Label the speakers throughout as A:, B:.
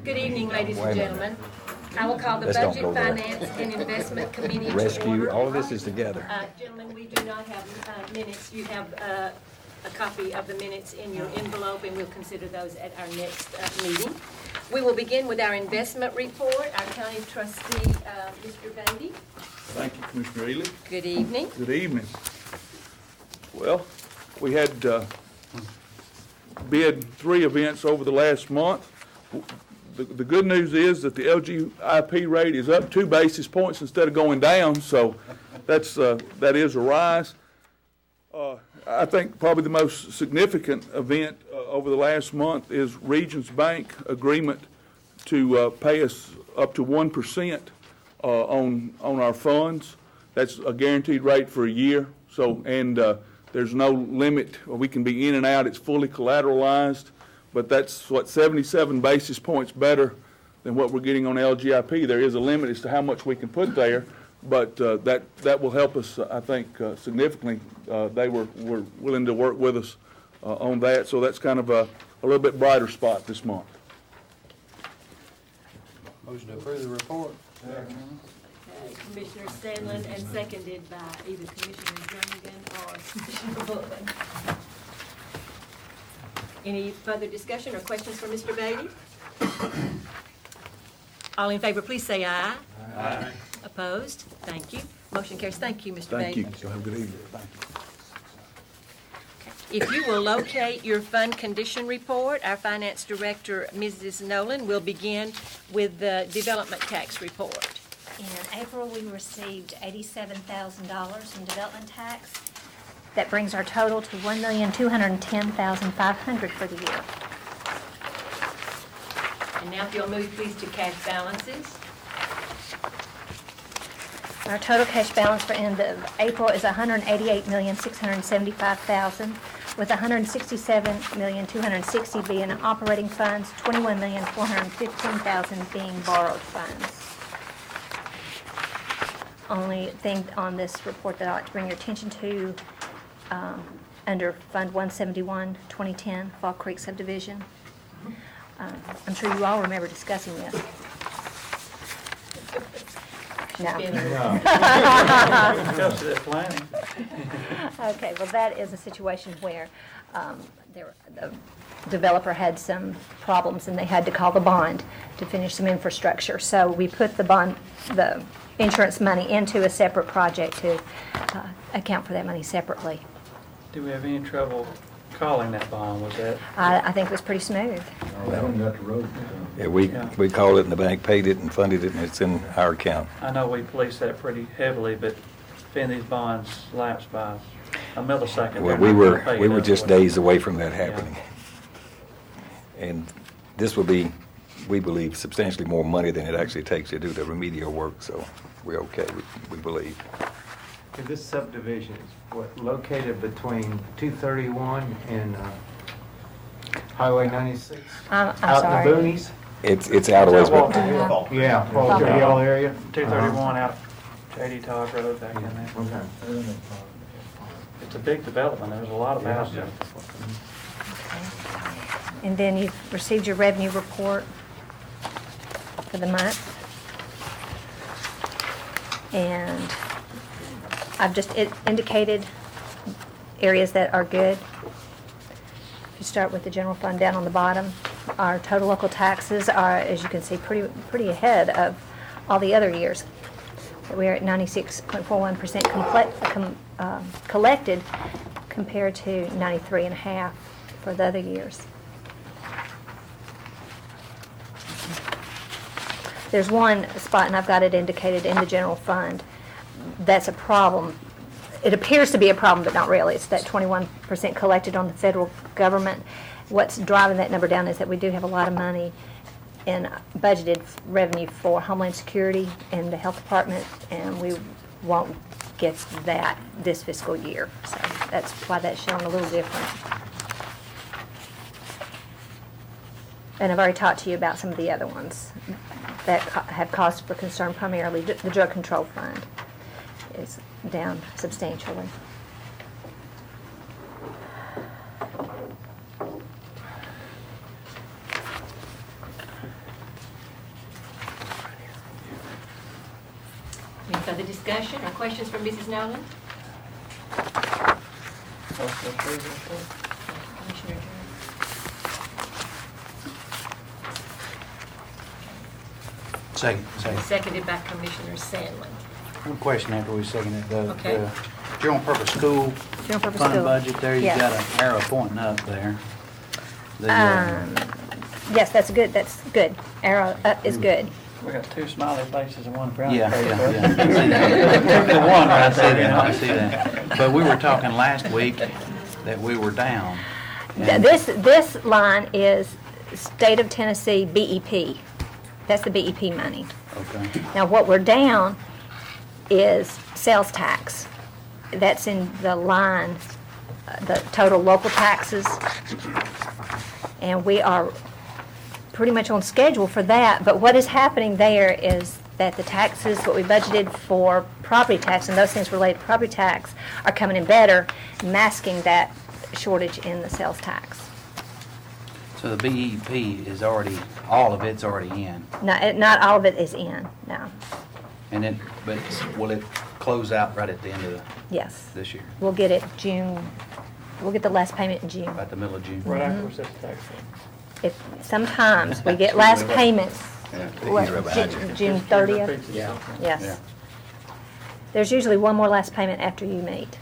A: Good evening, ladies and gentlemen. I will call the Budget, Finance, and Investment Committee to
B: Rescue,
A: order.
B: all of this is together.
A: Gentlemen, we do not have minutes. You have a copy of the minutes in your envelope, and we'll consider those at our next meeting. We will begin with our investment report. Our county trustee, Mr. Beatty.
C: Thank you, Commissioner Ely.
A: Good evening.
C: Good evening. Well, we had bid 3 events over the last month. The good news is that the LGIP rate is up 2 basis points instead of going down, so that is a rise. I think probably the most significant event over the last month is Regions Bank agreement to pay us up to 1% on our funds. That's a guaranteed rate for a year. So there's no limit. We can be in and out. It's fully collateralized. But that's 77 basis points better than what we're getting on LGIP. There is a limit as to how much we can put there, but that will help us, I think, significantly. They were willing to work with us on that, so that's kind of a little bit brighter spot this month.
B: Motion to approve the report.
A: Commissioner Stanlin, and seconded by either Commissioner Jernigan or Commissioner Bullen. Any further discussion or questions for Mr. Beatty? All in favor, please say aye.
C: Aye.
A: Opposed? Thank you. Motion carries. Thank you, Mr.
C: Thank
A: Beatty.
C: you. So have a good evening. Thank you.
A: If you will locate your fund condition report, our finance director, Mrs. Nolan, will begin with the development tax report.
D: In April, we received $87,000 in development tax. That brings our total to $1,210,500 for the year.
A: And now if you'll move, please, to cash balances.
D: Our total cash balance for end of April is $188,675,000, with $167,260,000 being operating funds, $21,415,000 being borrowed funds. Only thing on this report that I'd like to bring your attention to, under Fund 171, 2010, Fall Creek Subdivision. I'm sure you all remember discussing this. No. Okay, well, that is a situation where the developer had some problems and they had to call the bond to finish some infrastructure. So we put the insurance money into a separate project to account for that money separately.
E: Do we have any trouble calling that bond? Was that?
D: I think it was pretty smooth.
B: Yeah, we called it and the bank paid it and funded it and it's in our account.
E: I know we police that pretty heavily, but if these bonds lapse by a millisecond,
B: Well, we were just days away from that happening. Yeah. And this will be, we believe, substantially more money than it actually takes to do the remedial work, so we're okay, we believe.
F: This subdivision is located between 231 and Highway 96?
D: I'm
F: out
D: sorry.
F: in the boonies?
B: It's out of ways, but
F: Yeah, Walter Hill area.
E: 231 out J.D. Todd Road back in there.
F: Okay.
E: It's a big development. There's a lot of houses.
D: And then you've received your revenue report for the month. And I've just indicated areas that are good. If you start with the general fund down on the bottom, our total local taxes are, as you can see, pretty ahead of all the other years. We're at 96.41% collected compared to 93.5% for the other years. There's one spot, and I've got it indicated in the general fund, that's a problem. It appears to be a problem, but not really. It's that 21% collected on the federal government. What's driving that number down is that we do have a lot of money in budgeted revenue for Homeland Security and the Health Department, and we won't get that this fiscal year. So that's why that's shown a little different. And I've already talked to you about some of the other ones that have cause for concern, primarily the Drug Control Fund is down substantially.
A: further discussion or questions from Mrs. Nolan?
E: Motion to approve the report.
A: Commissioner Jordan.
G: Second.
A: Seconded by Commissioner Sandlin.
G: One question after we second it.
A: Okay.
G: The general purpose school
D: General purpose
G: fund
D: school.
G: budget there, you've
D: Yes.
G: got an arrow pointing up there. The,
D: Yes, that's good, Arrow up is good.
E: We got two smiley faces and one frowny
G: Yeah,
E: face.
G: yeah, yeah. I see that.
E: The one right
G: I see that,
E: there.
G: I see that. But we were talking last week that we were down. and-
D: This line is State of Tennessee BEP. That's the BEP money.
G: Okay.
D: Now, what we're down is sales tax. That's in the line, the total local taxes. And we are pretty much on schedule for that. But what is happening there is that the taxes, what we budgeted for property tax and those things related to property tax are coming in better, masking that shortage in the sales tax.
G: So the BEP is already, all of it's already in.
D: Not all of it is in, no.
G: And it, but will it close out right at the end of
D: Yes.
G: this year?
D: We'll get it June, we'll get the last payment in June.
G: About the middle of June?
E: Right after we set the tax rate.
D: If, sometimes we get last payments, what,
B: You're right behind you.
D: June 30th?
E: Repeats itself.
G: Yeah.
D: Yes. There's usually one more last payment after you meet.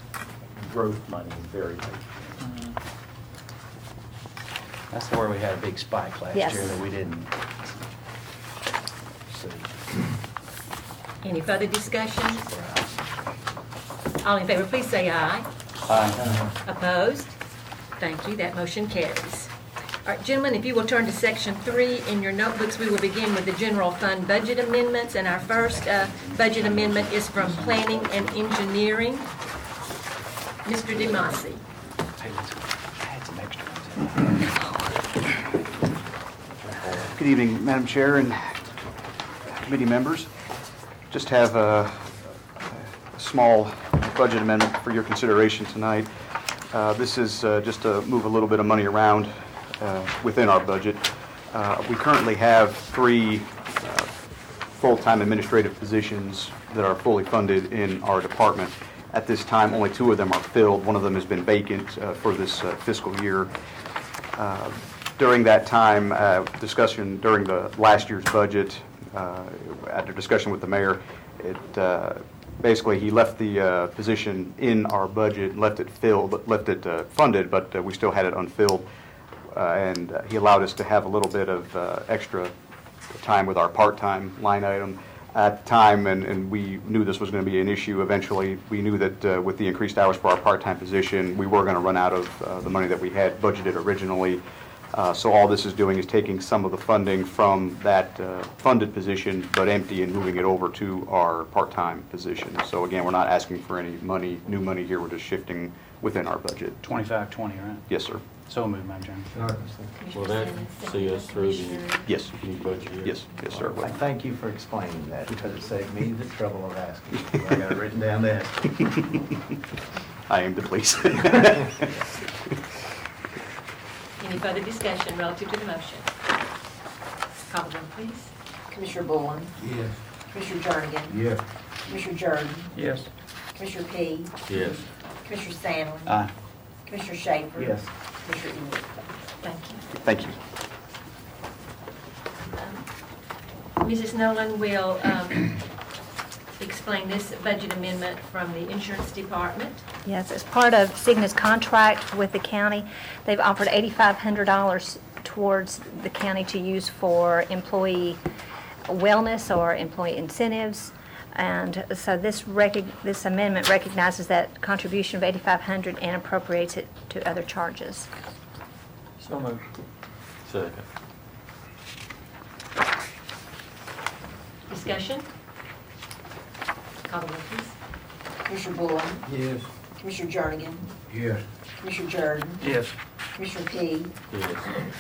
F: Growth money, very late.
G: That's where we had a big spike last
D: Yes.
G: year that we didn't see.
A: Any further discussion? All in favor, please say aye. Opposed? Thank you, that motion carries. All right, gentlemen, if you will turn to section 3 in your notebooks, we will begin with the general fund budget amendments, and our first budget amendment is from Planning and Engineering. Mr. DeMasi.
G: Hey, I had some extra ones in there.
H: Good evening, Madam Chair and committee members. Just have a small budget amendment for your consideration tonight. This is just to move a little bit of money around within our budget. We currently have 3 full-time administrative positions that are fully funded in our department. At this time, only 2 of them are filled. One of them has been vacant for this fiscal year. During that time, discussion during the last year's budget, after discussion with the mayor, basically he left the position in our budget, left it funded, but we still had it unfilled. And he allowed us to have a little bit of extra time with our part-time line item at the time, and we knew this was going to be an issue eventually. We knew that with the increased hours for our part-time position, we were going to run out of the money that we had budgeted originally. So all this is doing is taking some of the funding from that funded position, but empty, and moving it over to our part-time position. So again, we're not asking for any money, new money here. We're just shifting within our budget.
G: 2520, right?
H: Yes, sir.
G: So moved, Madam Chairman.
F: Congressman.
A: Commissioner
I: Will that
A: Sandlin,
I: see us through the-
A: Commissioner-
H: Yes.
I: New budget year?
H: Yes, sir.
F: I thank you for explaining that, because it saved me the trouble of asking. I got it written down there.
H: I aim to please.
A: Any further discussion relative to the motion? Call the roll, please.
J: Commissioner Bullen,
F: Yes.
J: Commissioner Jernigan,
F: Yes.
J: Commissioner Jordan,
E: Yes.
J: Commissioner P,
I: Yes.
J: Commissioner Sandlin,
G: Aye.
J: Commissioner Schaefer.
F: Yes.
J: Commissioner Ely.
A: Thank you.
H: Thank you.
A: Mrs. Nolan will explain this budget amendment from the insurance department.
D: Yes, as part of Cigna's contract with the county, they've offered $8,500 towards the county to use for employee wellness or employee incentives. And so this amendment recognizes that contribution of $8,500 and appropriates it to other charges.
E: So moved.
I: Second.
A: Discussion? Call the roll, please.
J: Commissioner Bullen,
F: Yes.
J: Commissioner Jernigan,
F: Yes.
J: Commissioner Jordan,
E: Yes.
J: Commissioner P,
I: Yes.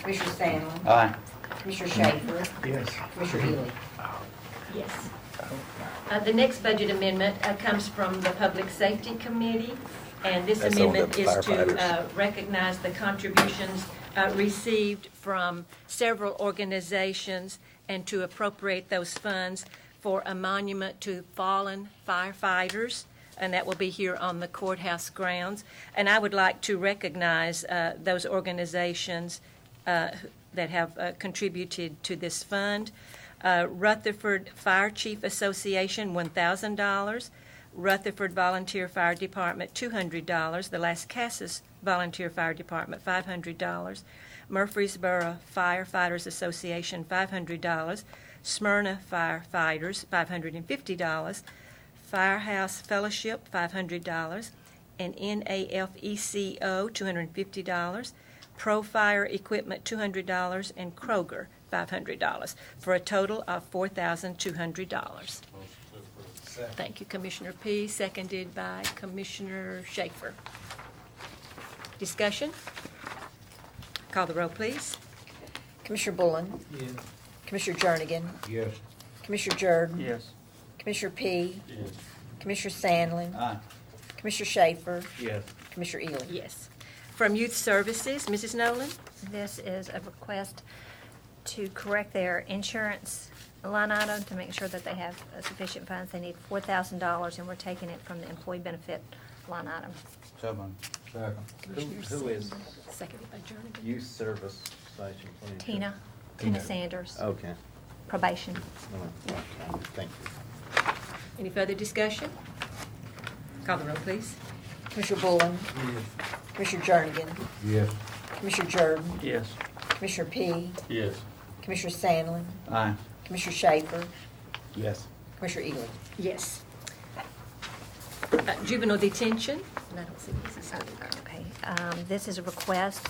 J: Commissioner Sandlin,
G: Aye.
J: Commissioner Schaefer,
F: Yes.
J: Commissioner Ely.
A: Yes. The next budget amendment comes from the Public Safety Committee, and this
B: That's on the
A: amendment is to
B: firefighters.
A: recognize the contributions received from several organizations and to appropriate those funds for a monument to fallen firefighters, and that will be here on the courthouse grounds. And I would like to recognize those organizations that have contributed to this fund. Rutherford Fire Chief Association, $1,000. Rutherford Volunteer Fire Department, $200. The Las Casas Volunteer Fire Department, $500. Murfreesboro Firefighters Association, $500. Smyrna Firefighters, $550. Firehouse Fellowship, $500. And NAFECO, $250. Pro Fire Equipment, $200. And Kroger, $500, for a total of $4,200. Thank you, Commissioner P., seconded by Commissioner Schaefer. Discussion? Call the roll, please.
J: Commissioner Bullen.
I: Yes.
J: Commissioner Jernigan.
I: Yes.
J: Commissioner Jordan.
E: Yes.
J: Commissioner P.
I: Yes.
J: Commissioner Sandlin.
G: Aye.
J: Commissioner Schaefer.
I: Yes.
J: Commissioner Ely.
A: Yes. From Youth Services, Mrs. Nolan?
D: This is a request to correct their insurance line item to make sure that they have sufficient funds. They need $4,000, and we're taking it from the employee benefit line item.
G: So moved.
J: Commissioner
F: Who is
J: Sandlin.
A: Seconded by Jernigan.
F: youth service station?
D: Tina
F: Tina.
D: Sanders,
F: Okay.
D: probation.
F: Okay. Thank you.
A: Any further discussion? Call the roll, please.
J: Commissioner Bullen. Commissioner Jernigan.
I: Yes.
J: Commissioner Jordan.
E: Yes.
J: Commissioner P.
I: Yes.
J: Commissioner Sandlin.
G: Aye.
J: Commissioner Schaefer.
F: Yes.
J: Commissioner Ely.
A: Yes. Juvenile detention? And I don't see this.
D: Okay, this is a request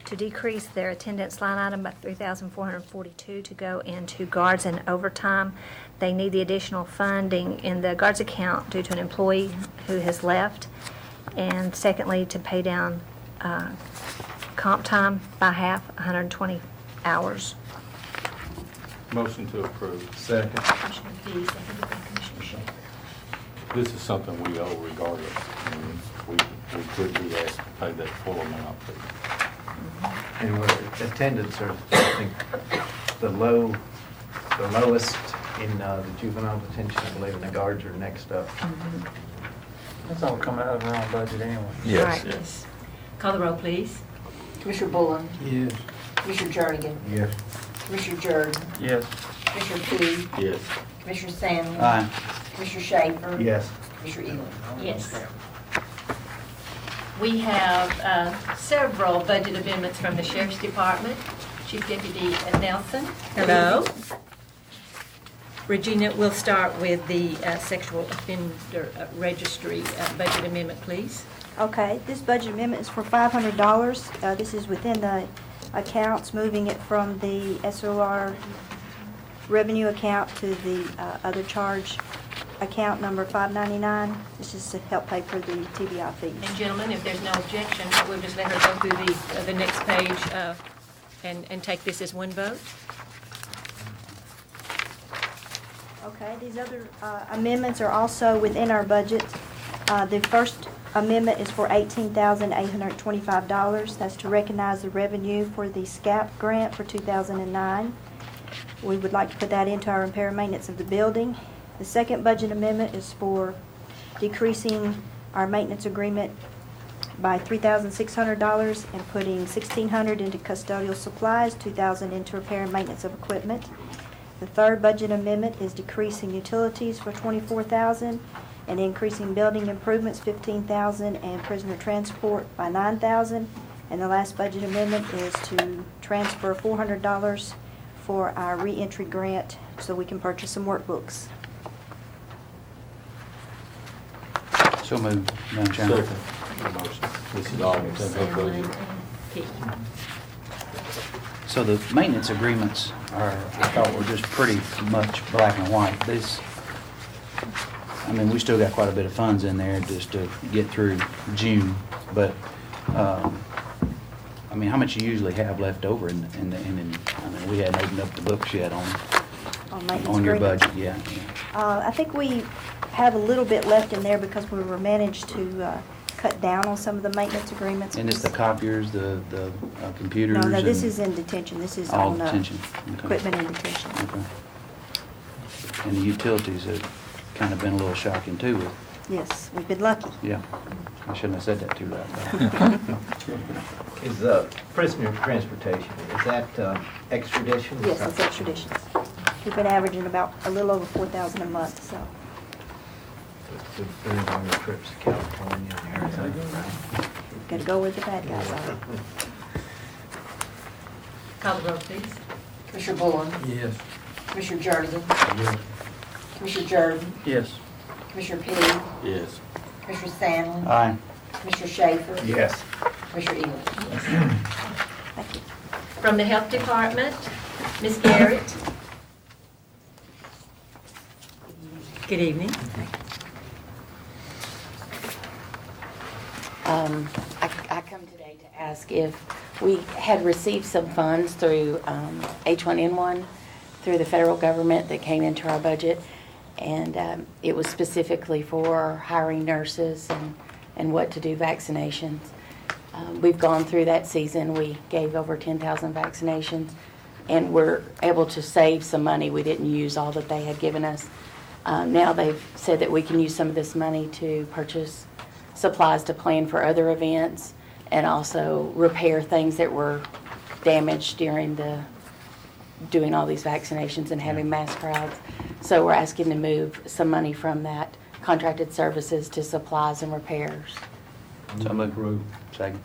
D: to decrease their attendance line item by $3,442 to go into guards and overtime. They need the additional funding in the guards account due to an employee who has left. And secondly, to pay down comp time by half, 120 hours.
I: Motion to approve. Second.
A: Commissioner P., seconded by Commissioner Schaefer.
I: This is something we owe regardless. And we could be asked to pay that full amount.
F: And we're attendance are, I think, the lowest in the juvenile detention, I believe, and the guards are next up.
E: That's all coming out of our own budget anyway.
B: Yes.
A: Right, yes. Call the roll, please.
J: Commissioner Bullen.
I: Yes.
J: Commissioner Jernigan.
I: Yes.
J: Commissioner Jordan.
E: Yes.
J: Commissioner P.
I: Yes.
J: Commissioner Sandlin.
G: Aye.
J: Commissioner Schaefer.
F: Yes.
J: Commissioner Ely.
A: Yes. We have several budget amendments from the Sheriff's Department. Chief Deputy Nelson. Hello. Regina, we'll start with the sexual offender registry budget amendment, please.
K: Okay, this budget amendment is for $500. This is within the accounts, moving it from the SOR revenue account to the other charge account number 599. This is to help pay for the TBI fees.
A: And gentlemen, if there's no objection, we'll just let her go through the next page and take this as one vote.
K: Okay, these other amendments are also within our budget. The first amendment is for $18,825. That's to recognize the revenue for the SCAP grant for 2009. We would like to put that into our repair and maintenance of the building. The second budget amendment is for decreasing our maintenance agreement by $3,600 and putting $1,600 into custodial supplies, $2,000 into repair and maintenance of equipment. The third budget amendment is decreasing utilities for $24,000 and increasing building improvements $15,000 and prisoner transport by $9,000. And the last budget amendment is to transfer $400 for our reentry grant so we can purchase some workbooks.
G: So moved, Madam Chairman.
I: Second. Motion. This is all within her
A: Sandlin
I: budget.
A: and P.
G: So the maintenance agreements are, I thought were just pretty much black and white. This, I mean, we still got quite a bit of funds in there just to get through June, but, I mean, how much you usually have left over I mean, we hadn't opened up the books yet on
K: Maintenance
G: your
K: agreements.
G: budget, yeah.
K: I think we have a little bit left in there because we were managed to cut down on some of the maintenance agreements.
G: And it's the copiers, the computers?
K: No, this
G: and
K: is in detention. This is
G: all
K: on
G: detention. Okay.
K: equipment in detention.
G: Okay. And the utilities have kind of been a little shocking too with,
K: Yes, we've been lucky.
G: yeah. I shouldn't have said that too loud.
F: Is prisoner transportation, is that extradition?
K: Yes, it's extraditions. We've been averaging about a little over 4,000 a month, so.
F: So very long trips to California and Arizona, right?
K: Got to go where the bad guys are.
A: Call the roll, please.
J: Commissioner Bullen,
I: Yes.
J: Commissioner Jernigan,
I: Yes.
J: Commissioner Jordan,
E: Yes.
J: Commissioner Petty,
I: Yes.
J: Commissioner Stanley,
G: Aye.
J: Commissioner Schaefer,
F: Yes.
J: Commissioner Ely.
K: Thank you.
A: From the Health Department, Ms. Garrett. Good evening.
L: I come today to ask if we had received some funds through H1N1 through the federal government that came into our budget, and it was specifically for hiring nurses and what to do vaccinations. We've gone through that season. We gave over 10,000 vaccinations, and we're able to save some money. We didn't use all that they had given us. Now they've said that we can use some of this money to purchase supplies to plan for other events and also repair things that were damaged during doing all these vaccinations and having mass crowds. So we're asking to move some money from that contracted services to supplies and repairs.
G: So moved. Second.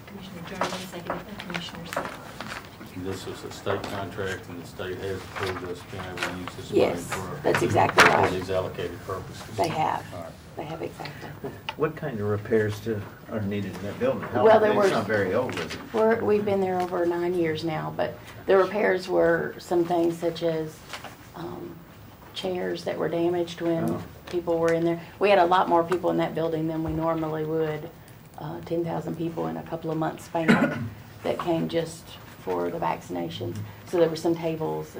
A: Commissioner Jordan, second by Commissioner Stanley.
I: This is a state contract, and the state has approved us being able to use this money
L: Yes,
I: for.
L: that's exactly right.
I: For these allocated purposes.
L: They have.
I: All right.
L: They have exactly.
F: What kind of repairs are needed in that building?
L: Well, there
F: It's
L: were-
F: not very old, is it?
L: We've been there over 9 years now, but the repairs were some things such as chairs that were damaged when
F: Oh.
L: people were in there. We had a lot more people in that building than we normally would, 10,000 people in a couple of months span that came just for the vaccinations. So there were some tables,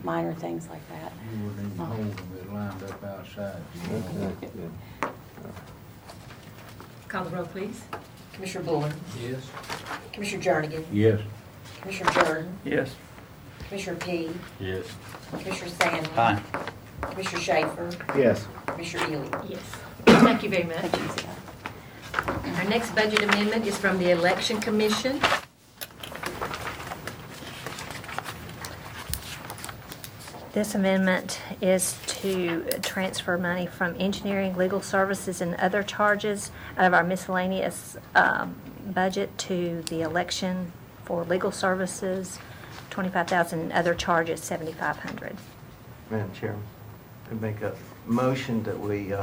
L: minor things like that.
I: You wouldn't even hold them, it lined up outside.
A: Call the roll, please.
J: Commissioner Bullen,
I: Yes.
J: Commissioner Jernigan,
I: Yes.
J: Commissioner Jordan,
E: Yes.
J: Commissioner Petty,
I: Yes.
J: Commissioner Stanley,
G: Aye.
J: Commissioner Schaefer,
F: Yes.
J: Commissioner Ely.
A: Yes. Thank you very much.
L: Thank you, Scott.
A: Our next budget amendment is from the Election Commission.
D: This amendment is to transfer money from engineering, legal services, and other charges out of our miscellaneous budget to the election for legal services, $25,000, and other charges, $7,500.
F: Madam Chairman, I make a motion that we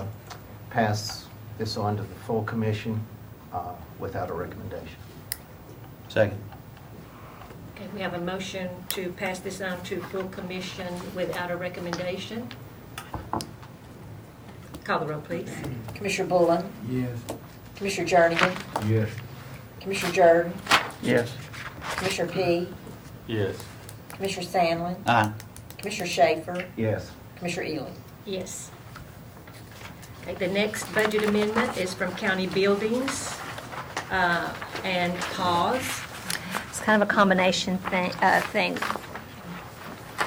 F: pass this on to the full commission without a recommendation.
G: Second.
A: Okay, we have a motion to pass this on to full commission without a recommendation. Call the roll, please.
J: Commissioner Bullen,
I: Yes.
J: Commissioner Jernigan,
I: Yes.
J: Commissioner Jordan,
E: Yes.
J: Commissioner Petty,
I: Yes.
J: Commissioner Stanley,
G: Aye.
J: Commissioner Schaefer,
F: Yes.
J: Commissioner Ely.
A: Yes. Okay, the next budget amendment is from county buildings and pause.
D: It's kind of a combination thing.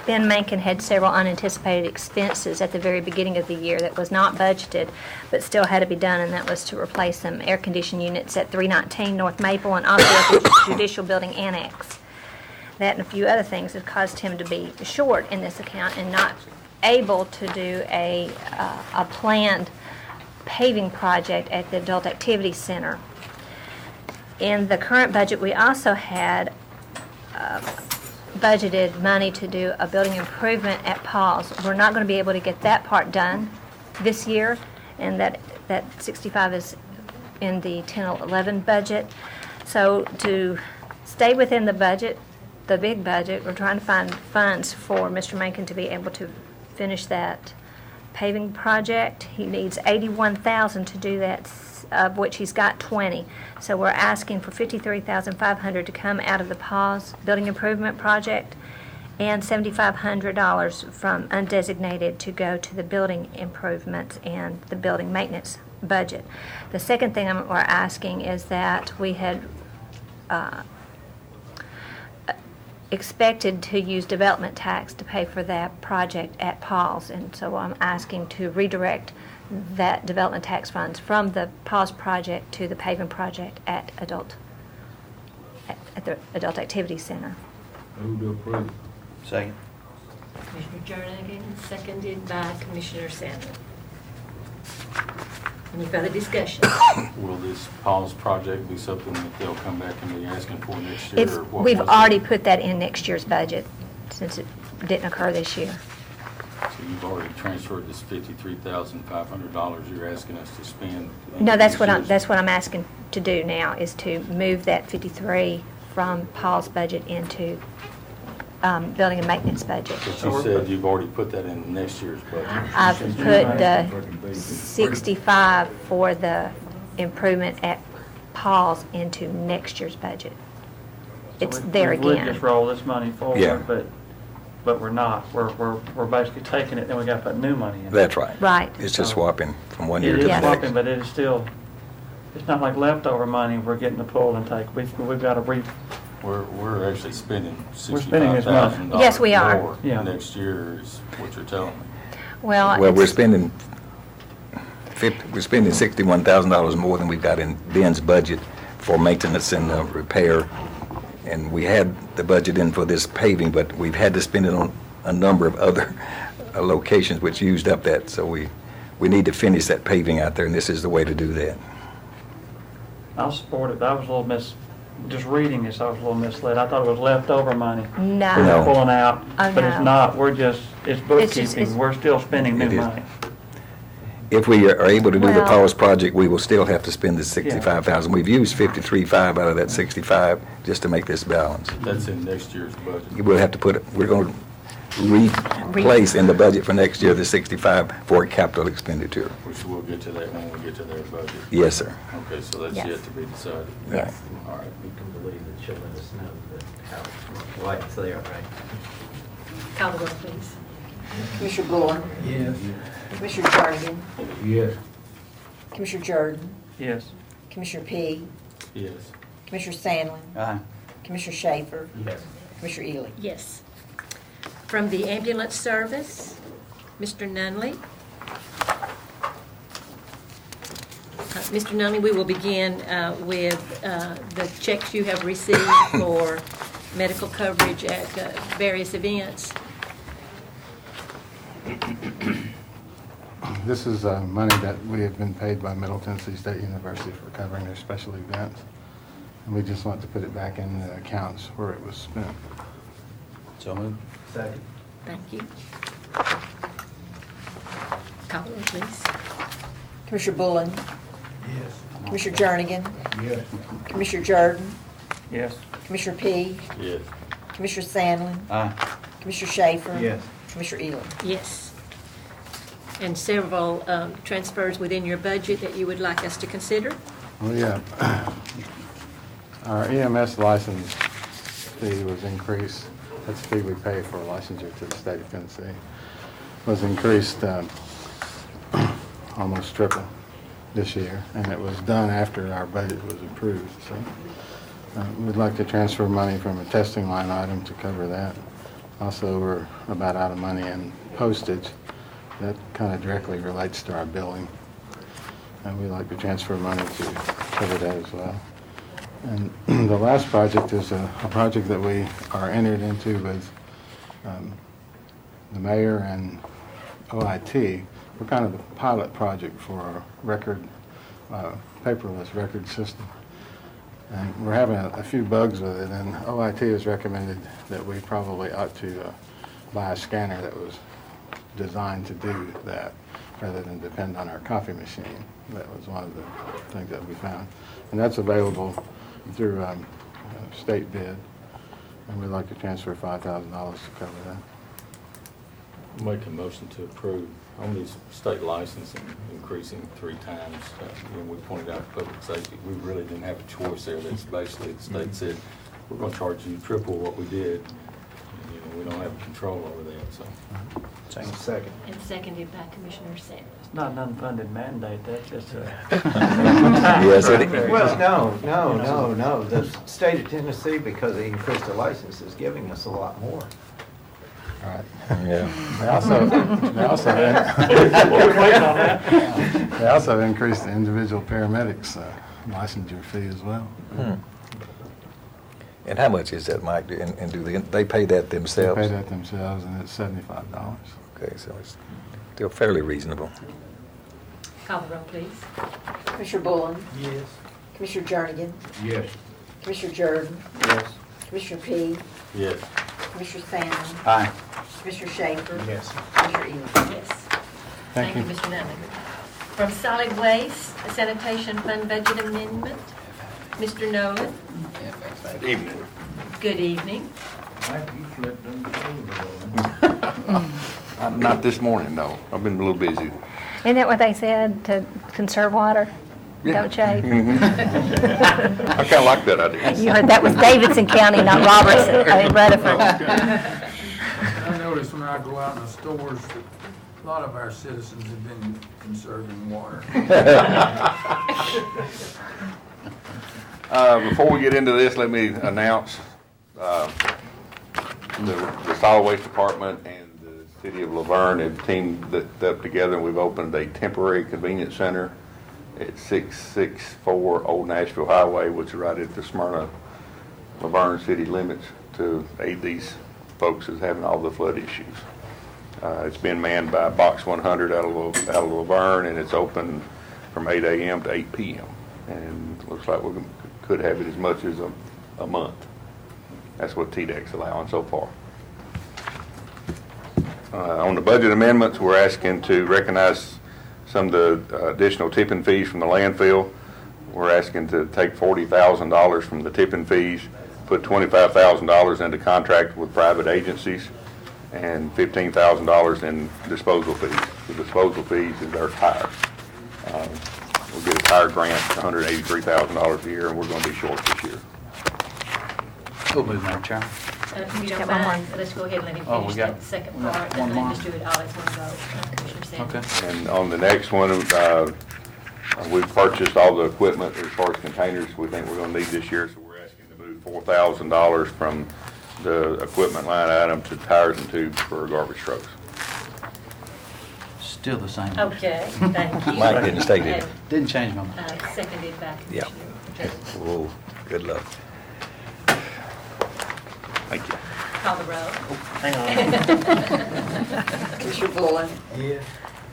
D: Ben Mankin had several unanticipated expenses at the very beginning of the year that was not budgeted, but still had to be done, and that was to replace some air conditioning units at 319 North Maple and also at the Judicial Building Annex. That and a few other things have caused him to be short in this account and not able to do a planned paving project at the Adult Activity Center. In the current budget, we also had budgeted money to do a building improvement at Paul's. We're not going to be able to get that part done this year, and that 65 is in the 10-11 budget. So to stay within the budget, the big budget, we're trying to find funds for Mr. Mankin to be able to finish that paving project. He needs $81,000 to do that, of which he's got 20. So we're asking for $53,500 to come out of the PAWS building improvement project and $7,500 from undesignated to go to the building improvements and the building maintenance budget. The second thing we're asking is that we had expected to use development tax to pay for that project at Paul's, and so I'm asking to redirect that development tax funds from the Paul's project to the paving project at the Adult Activity Center.
I: Move to approve.
G: Second.
A: Commissioner Jernigan, seconded by Commissioner Sandlin. Any further discussion?
I: Will this pause project be something that they'll come back and be asking for next year?
D: It's,
I: or what
D: we've
I: was it?
D: already put that in next year's budget, since it didn't occur this year.
I: So you've already transferred this $53,500 you're asking us to spend?
D: No, that's what
I: this year's-
D: I'm asking to do now, is to move that 53 from Paul's budget into building and maintenance budget.
I: But you said you've already put that in next year's budget.
D: I've put the 65 for the improvement at Paul's into next year's budget. It's
E: So we-
D: there
E: we would
D: again.
E: just roll this money
B: Yeah.
E: forward, but we're not. We're basically taking it, then we gotta put new money in.
B: That's right.
D: Right.
B: It's just swapping from one year
E: It
B: to
E: is
B: the
E: swapping,
B: next.
E: but it is still, it's not like leftover money we're getting to pull and take. We've got to
I: We're actually spending
E: We're spending this money.
I: $65,000
D: Yes, we are.
I: more
E: Yeah.
I: next year is what you're telling me.
D: Well,
B: Well, we're
D: it's-
B: spending $61,000 more than we've got in Ben's budget for maintenance and repair. And we had the budget in for this paving, but we've had to spend it on a number of other locations which used up that. So we need to finish that paving out there, and this is the way to do that.
E: I'll support it. I was a little just reading this, I was a little misled. I thought it was leftover money.
D: No.
E: We're
B: No.
E: pulling out,
D: Oh,
E: but it's
D: no.
E: not. We're just, it's bookkeeping.
D: it's-
E: We're still spending
B: It
E: new
B: is.
E: money.
B: If we are able to do the
D: Well-
B: Paul's project, we will still have to spend the $65,000. We've used $53,500 out of that 65 just to make this balance.
I: That's in next year's budget.
B: We'll have to we're going to replace in the budget for next year the 65 for capital expenditure.
I: Which we'll get to that when we get to their budget.
B: Yes, sir.
I: Okay, so that's
D: Yes.
I: yet to be decided.
B: Right.
I: All right.
F: You can believe that she'll let us know that how lights they are, right?
A: Call the roll, please.
J: Commissioner Bullen,
F: Yes.
J: Commissioner Jernigan,
I: Yes.
J: Commissioner Jordan,
E: Yes.
J: Commissioner P,
I: Yes.
J: Commissioner Sandlin,
G: Aye.
J: Commissioner Schaefer,
F: Yes.
J: Commissioner Ely.
A: Yes. From the ambulance service, Mr. Nunley. Mr. Nunley, we will begin with the checks you have received for medical coverage at various events.
M: This is money that we have been paid by Middle Tennessee State University for covering their special events. And we just want to put it back in the accounts where it was spent.
G: So moved.
F: Second.
A: Thank you. Call the roll, please.
J: Commissioner Bullen,
F: Yes.
J: Commissioner Jernigan,
F: Yes.
J: Commissioner Jordan,
E: Yes.
J: Commissioner P,
I: Yes.
J: Commissioner Sandlin,
G: Aye.
J: Commissioner Schaefer.
F: Yes.
J: Commissioner Ely.
A: Yes. And several transfers within your budget that you would like us to consider?
M: Well, yeah. Our EMS license fee was increased. That's the fee we pay for licensure to the state of Tennessee. Was increased almost triple this year, and it was done after our budget was approved. So we'd like to transfer money from a testing line item to cover that. Also, we're about out of money in postage. That kind of directly relates to our billing. And we'd like to transfer money to cover that as well. And the last project is a project that we are entered into with the mayor and OIT. We're kind of the pilot project for a record, paperless record system. And we're having a few bugs with it, and OIT has recommended that we probably ought to buy a scanner that was designed to do that rather than depend on our copy machine. That was one of the things that we found. And that's available through state bid, and we'd like to transfer $5,000 to cover that.
I: Make a motion to approve on these state licensing increasing 3 times. We pointed out public safety, we really didn't have a choice there. That's basically, the state said, we're going to charge you triple what we did. We don't have control control over that, so.
F: Second.
A: And seconded by Commissioner Sanders.
E: It's not an unfunded mandate, that's just a.
B: Yes, it-
F: Well, no. The state of Tennessee, because they increased the license, is giving us a lot more.
M: All right.
B: Yeah.
M: They also increased the individual paramedics' licensure fee as well.
B: And how much is that, Mike? And do they pay that
M: They
B: themselves?
M: pay that themselves, and it's $75.
B: Okay, so it's still fairly reasonable.
A: Call the roll, please.
J: Commissioner Bullen,
F: Yes.
J: Commissioner Jernigan,
F: Yes.
J: Commissioner Jordan,
F: Yes.
J: Commissioner P,
I: Yes.
J: Commissioner Sandlin,
G: Aye.
J: Commissioner Schaefer,
F: Yes.
J: Commissioner Elam.
A: Yes.
M: Thank you.
A: Mr. Nunley. From Solid Waste, a sanitation fund budget amendment, Mr. Nolan.
I: Evening.
A: Good evening.
N: Not this morning, no. I've been a little busy.
D: Isn't that what they said, to conserve water?
N: Yeah.
D: Don't shave?
N: I kind of like that idea.
D: You heard that was Davidson County, not Robertson, I mean Rutherford.
O: I notice when I go out in the stores that a lot of our citizens have been conserving water.
N: Before we get into this, let me announce the Solid Waste Department and the City of Laverne have teamed up together, and we've opened a temporary convenience center at 664 Old Nashville Highway, which is right at the Smyrna Laverne city limits, to aid these folks as having all the flood issues. It's been manned by Box 100 out of Laverne, and it's open from 8 a.m. to 8 p.m. And it looks like we could have it as much as a month. That's what TDEC's allowing so far. On the budget amendments, we're asking to recognize some of the additional tipping fees from the landfill. We're asking to take $40,000 from the tipping fees, put $25,000 into contract with private agencies, and $15,000 in disposal fees. The disposal fees is our tires. We'll get a tire grant, $183,000 a year, and we're going to be short this year.
G: We'll move, Madam Chair.
A: If you don't
D: Got one
A: mind, let's go ahead and let him
G: Oh, we
A: finish
G: got
A: that second
G: one
A: part, and
G: more.
A: then just do it all as one vote. Commissioner Sanders.
G: Okay.
N: And on the next one, we've purchased all the equipment as far as containers we think we're going to need this year, so we're asking to move $4,000 from the equipment line item to tires and tubes for garbage trucks.
G: Still the same.
A: Okay, thank you.
B: Mike didn't state it.
G: Didn't change my mind.
A: Seconded by
B: Yeah.
A: Commissioner Jordan.
B: Whoa, good luck.
N: Thank you.
A: Call the roll.
E: Hang on.
J: Commissioner Bullen,
F: Yes.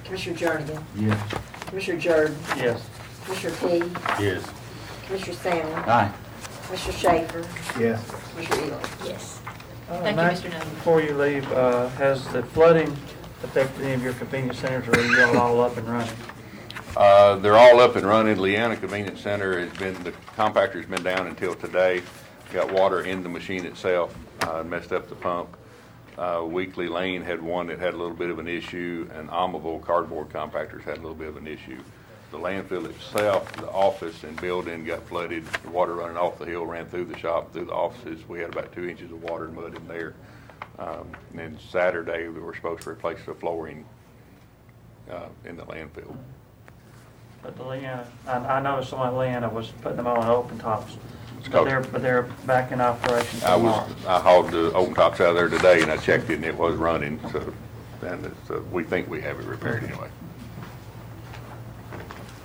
J: Commissioner Jernigan,
F: Yes.
J: Commissioner Jordan,
E: Yes.
J: Commissioner P,
I: Yes.
J: Commissioner Sandlin,
G: Aye.
J: Commissioner Schaefer,
F: Yes.
J: Commissioner Elam.
A: Yes. Thank you,
E: Matt,
A: Mr. Nolan.
E: Before you leave, has the flooding affected any of your convenience centers, or are you all up and running?
N: They're all up and running. Leanna Convenience Center has been, the compactor's been down until today. Got water in the machine itself, messed up the pump. Weekly Lane had one that had a little bit of an issue, and Almaville cardboard compactors had a little bit of an issue. The landfill itself, the office and building got flooded. The water running off the hill ran through the shop, through the offices. We had about 2 inches of water and mud in there. And then Saturday, we were supposed to replace the flooring in the landfill.
E: But the Leanna, I noticed someone at Leanna was putting them on open tops.
N: It's
E: But
N: called-
E: they're back in operation tomorrow.
N: I hauled the open tops out of there today, and I checked it, and it was running, so, and it's, we think we have it repaired anyway.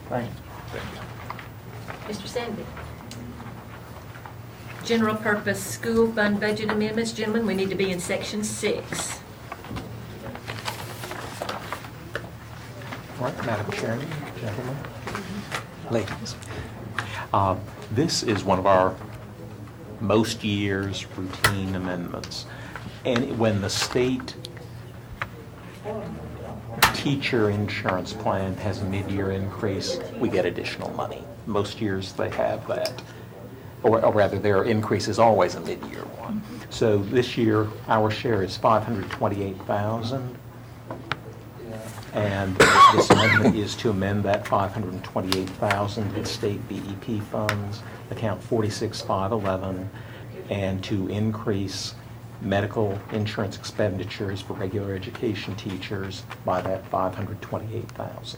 E: Thank you.
A: Mr. Sandy. General purpose school fund budget amendments. Gentlemen, we need to be in section 6.
P: All right, Madam Chairman, gentlemen, ladies. This is one of our most years routine amendments. And when the state teacher insurance plan has a mid-year increase, we get additional money. Most years they have that. Or rather, their increase is always a mid-year one. So this year, our share is $528,000. And this amendment is to amend that $528,000 in state BEP funds, account 46511, and to increase medical insurance expenditures for regular education teachers by that $528,000.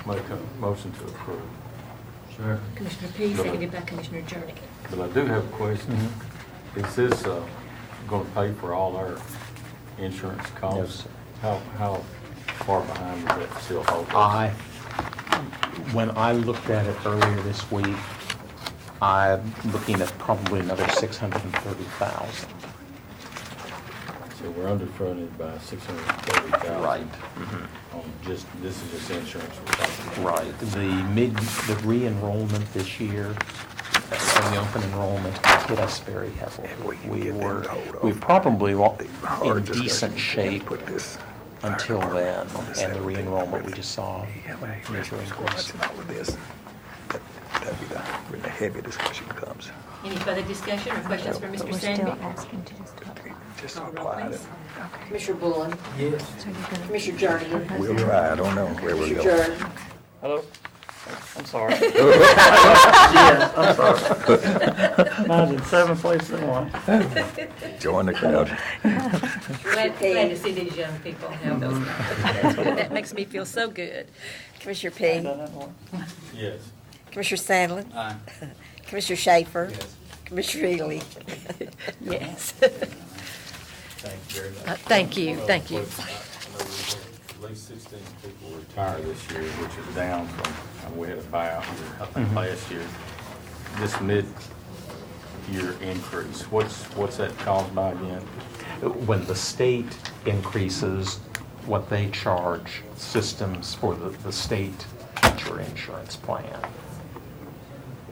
I: Make a motion to approve.
O: Sure.
A: Commissioner P, seconded by Commissioner Jernigan.
I: But I do have a question. Is this going to pay for all our insurance costs? How far behind is that still hold us?
P: When I looked at it earlier this week, I'm looking at probably another $630,000.
I: So we're underfunded by $630,000.
P: Right.
I: On just, this is just insurance we're talking about.
P: Right. The re-enrollment this year, the open enrollment hit us very heavily. We probably were in decent shape until then, and the re-enrollment we just saw major increase.
B: That'd be when the heavy discussion comes.
A: Any further discussion or questions for Mr.
D: We're
A: Sandy?
D: still asking to just talk.
B: Just
A: Call roll,
B: apply it.
A: please.
J: Commissioner Bullen?
O: Yes.
J: Commissioner Jernigan?
B: We'll try, I don't know where we'll
J: Commissioner
B: go.
J: Jordan?
E: Hello? I'm sorry. Yes, I'm sorry. Mine's in 7 places at once.
B: Join the crowd.
A: Glad to see these young people have those. That's good. That makes me feel so good.
J: Commissioner P?
I: Yes.
J: Commissioner Sandlin?
F: Aye.
J: Commissioner Schaefer?
F: Yes.
J: Commissioner Ely?
A: Yes.
I: Thank you very much.
A: Thank you, thank you.
I: I know we had at least 16 people retire this year, which is down from, we had a buyout year, I think, last year. This mid-year increase, what's that caused by again?
P: When the state increases what they charge systems for the state teacher insurance plan,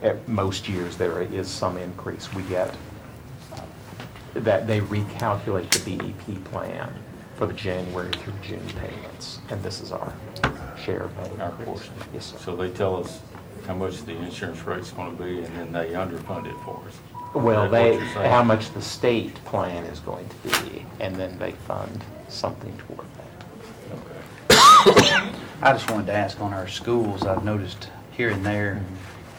P: at most years there is some increase. We get that they recalculate the BEP plan for the January through June payments, and this is our share of that
I: Our
P: increase.
I: portion.
P: Yes, sir.
I: So they tell us how much the insurance rate's going to be, and then they underfund it for us.
P: Well,
I: Is that what
P: they,
I: you're saying?
P: how much the state plan is going to be, and then they fund something toward that.
I: Okay.
G: I just wanted to ask on our schools, I've noticed here and there,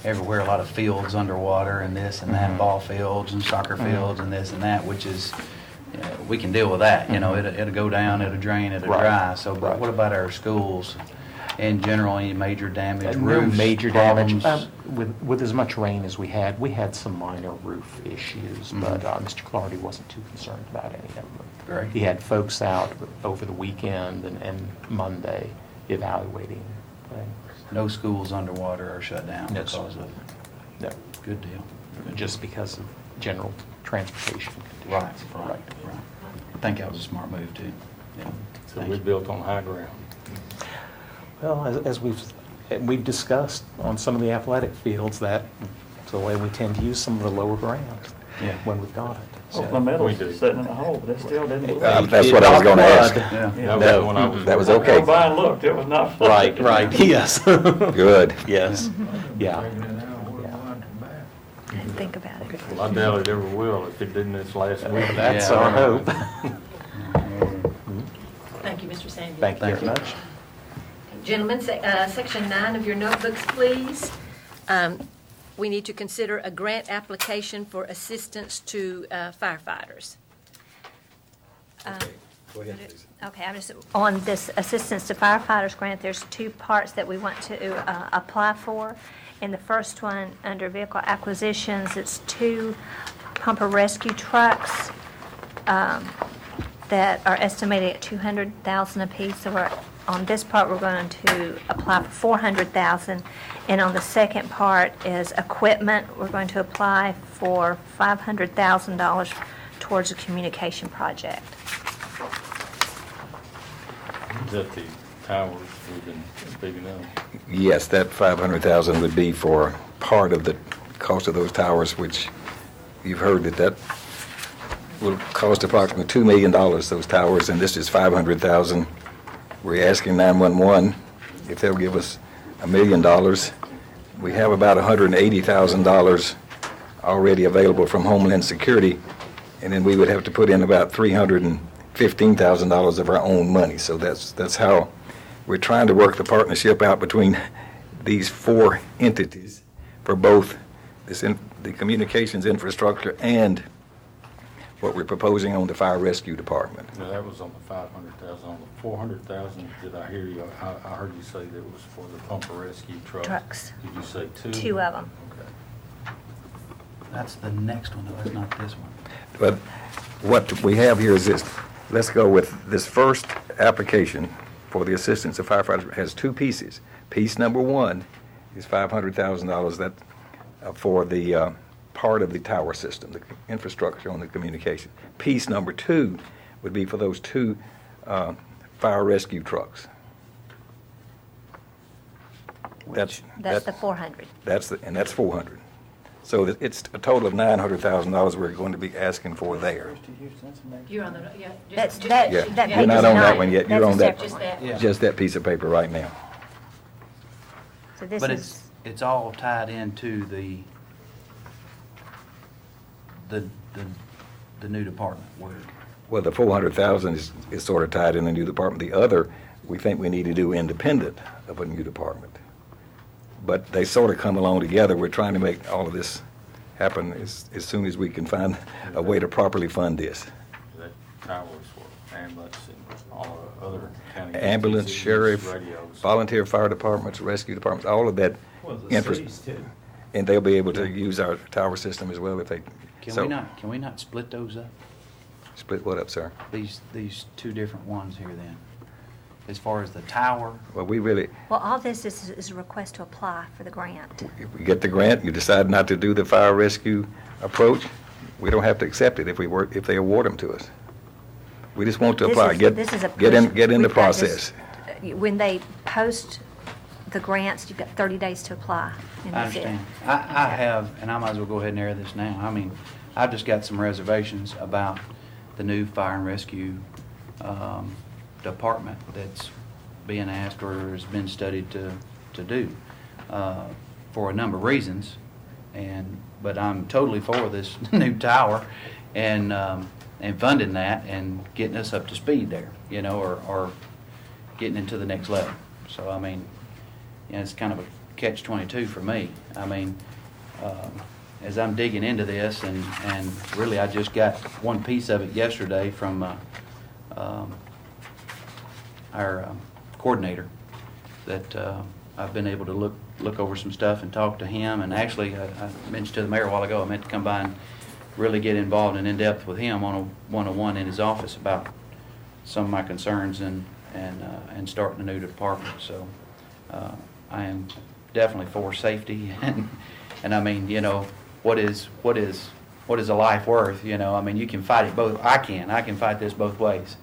G: everywhere, a lot of fields underwater and this and that, ball fields and soccer fields and this and that, which is, we can deal with that, it'll go down, it'll drain, it'll
P: Right.
G: dry. So, but
P: Right.
G: what about our schools in general, any major damage,
P: No
G: roofs,
P: major damage.
G: problems?
P: With as much rain as we had some minor roof issues, but Mr. Clardy wasn't too concerned about any of them.
G: Great.
P: He had folks out over the weekend and Monday evaluating things.
G: No schools underwater or shut down
P: No,
G: because
P: sir.
G: of it.
P: No,
G: Good deal.
P: just because of general transportation
G: Right,
P: conditions.
G: right. I think that was a smart move too. Yeah.
I: So
G: Thank
I: we
G: you.
I: built on high ground.
P: Well, as we've discussed on some of the athletic fields, that's the way we tend to use some of the lower ground
G: Yeah.
P: when we've got it.
E: Well, the metal's sitting in the hole, but it still didn't move.
B: That's what I was going to ask.
G: Yeah.
I: That was the one I was.
B: That was
E: I
B: okay.
E: drove by and looked, it was not flooded.
P: Right, yes.
B: Good.
P: Yes, yeah.
O: Taking it out, we're going to back.
D: Think about it.
I: Well, I doubt it ever will if it didn't this last week.
P: That's
G: Yeah.
P: our hope.
A: Thank you, Mr. Sandy.
P: Thank you
G: Thank
P: very
G: you.
P: much.
A: Gentlemen, section 9 of your notebooks, please. We need to consider a grant application for assistance to firefighters.
B: Go ahead, please.
D: Okay, I'm just, on this Assistance to Firefighters grant, there's two parts that we want to apply for. In the first one, under vehicle acquisitions, it's 2 pumper rescue trucks that are estimated at $200,000 apiece. So on this part, we're going to apply for $400,000. And on the second part is equipment. We're going to apply for $500,000 towards a communication project.
I: Is that the towers we've been speaking of?
B: Yes, that 500,000 would be for part of the cost of those towers, which you've heard that will cost approximately $2 million, those towers, and this is 500,000. We're asking 911 if they'll give us $1 million. We have about $180,000 already available from Homeland Security, and then we would have to put in about $315,000 of our own money. So that's how we're trying to work the partnership out between these 4 entities for both the communications infrastructure and what we're proposing on the fire rescue department.
I: No, that was on the 500,000. On the 400,000, did I hear you? I heard you say that it was for the pumper rescue trucks. Did you say two?
D: Two of them.
I: Okay.
G: That's the next one, though, that's not this one.
B: But what we have here is this. Let's go with this first application for the assistance of firefighters. It has two pieces. Piece number one is $500,000 that for the part of the tower system, the infrastructure on the communication. Piece number two would be for those two fire rescue trucks.
D: That's the 400.
B: And that's 400. So it's a total of $900,000 we're going to be asking for there.
A: You're on the, yeah.
D: That's,
A: just-
D: that,
B: Yeah,
D: that
B: you're
D: page
B: not
D: is
B: on that
D: nine.
B: one yet. You're
D: That's a
B: on that,
D: separate one.
A: Just that.
G: Yeah.
B: just that piece of paper right now.
D: So this
G: But
D: is,
G: it's all tied into the new department where,
B: Well, the 400,000 is sort of tied in the new department. The other, we think we need to do independent of a new department. But they sort of come along together. We're trying to make all of this happen as soon as we can find a way to properly fund this.
I: That towers for ambulance and all the other county.
B: Ambulance,
I: agencies,
B: sheriff,
I: radios.
B: volunteer fire departments, rescue departments, all of that.
F: Well, the
B: infra-
F: cities too.
B: And they'll be able to use our tower system as well if they.
G: can we not split those up?
B: Split what up, sir?
G: These two different ones here then? As far as the tower,
B: Well, we really,
D: well, all this is a request to apply for the grant.
B: if we get the grant, you decide not to do the fire rescue approach, we don't have to accept it if they award them to us. We just want to apply,
D: This is a
B: get in
D: push.
B: the
D: We've got
B: process.
D: this- When they post the grants, you've got 30 days to apply. And
G: I
D: that's it.
G: understand. I have, and I might as well go ahead and air this now. I mean, I've just got some reservations about the new fire and rescue department that's being asked or has been studied to do for a number of reasons. But I'm totally for this new tower and funding that and getting us up to speed there, you know, or getting into the next level. So, I mean, you know, it's kind of a catch-22 for me. I mean, as I'm digging into this, and really I just got one piece of it yesterday from our coordinator that I've been able to look over some stuff and talk to him. And actually, I mentioned to the mayor a while ago, I meant to come by and really get involved and in-depth with him on a one-on-one in his office about some of my concerns and starting a new department. So I am definitely for safety, and I mean, you know, what is a life worth? You know, I mean, you can fight it both. I can fight this both ways.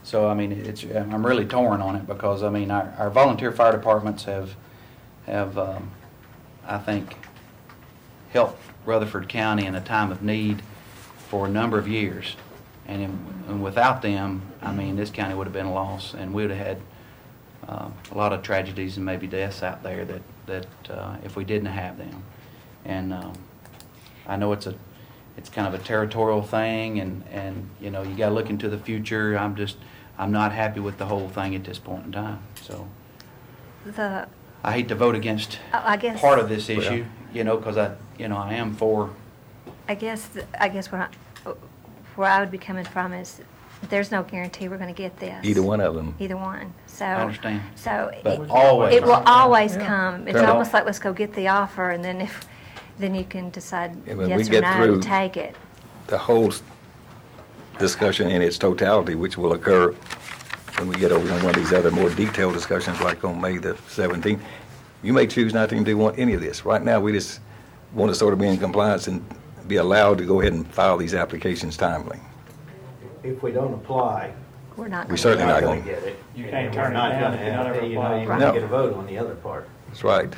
G: So I mean, I'm really torn on it because I mean, our volunteer fire departments have I think helped Rutherford County in a time of need for a number of years, and without them, I mean, this county would have been a loss, and we would have had a lot of tragedies and maybe deaths out there that if we didn't have them. And I know it's kind of a territorial thing, and you know, you got to look into the future. I'm not happy with the whole thing at this point in time. So I hate to vote against part of this issue, you know, because I am for.
D: I guess where I would be coming from is there's no guarantee we're going to get this.
B: Either one of them.
D: Either one. So
G: I understand.
D: So
G: But
D: it,
G: always.
D: it will always come. It's
B: Fair
D: almost
B: enough.
D: like let's go get the offer, and then you can decide
B: Yeah, when we
D: yes or
B: get
D: no
B: through-
D: to take it.
B: The whole discussion in its totality, which will occur when we get over on one of these other more detailed discussions like on May the 17th, you may choose not to even do any of this. Right now, we just want to sort of be in compliance and be allowed to go ahead and file these applications timely.
F: If we don't apply,
D: We're not.
B: We
D: gonna
B: certainly
D: get
B: not
D: it.
B: going
F: get it.
E: You can't
F: and
E: turn
F: we're
E: it
F: not
E: down
F: gonna
E: if you're not
F: have,
E: ever
F: you know,
E: applied.
F: you're
B: No.
F: not get a vote on the other part.
B: That's right.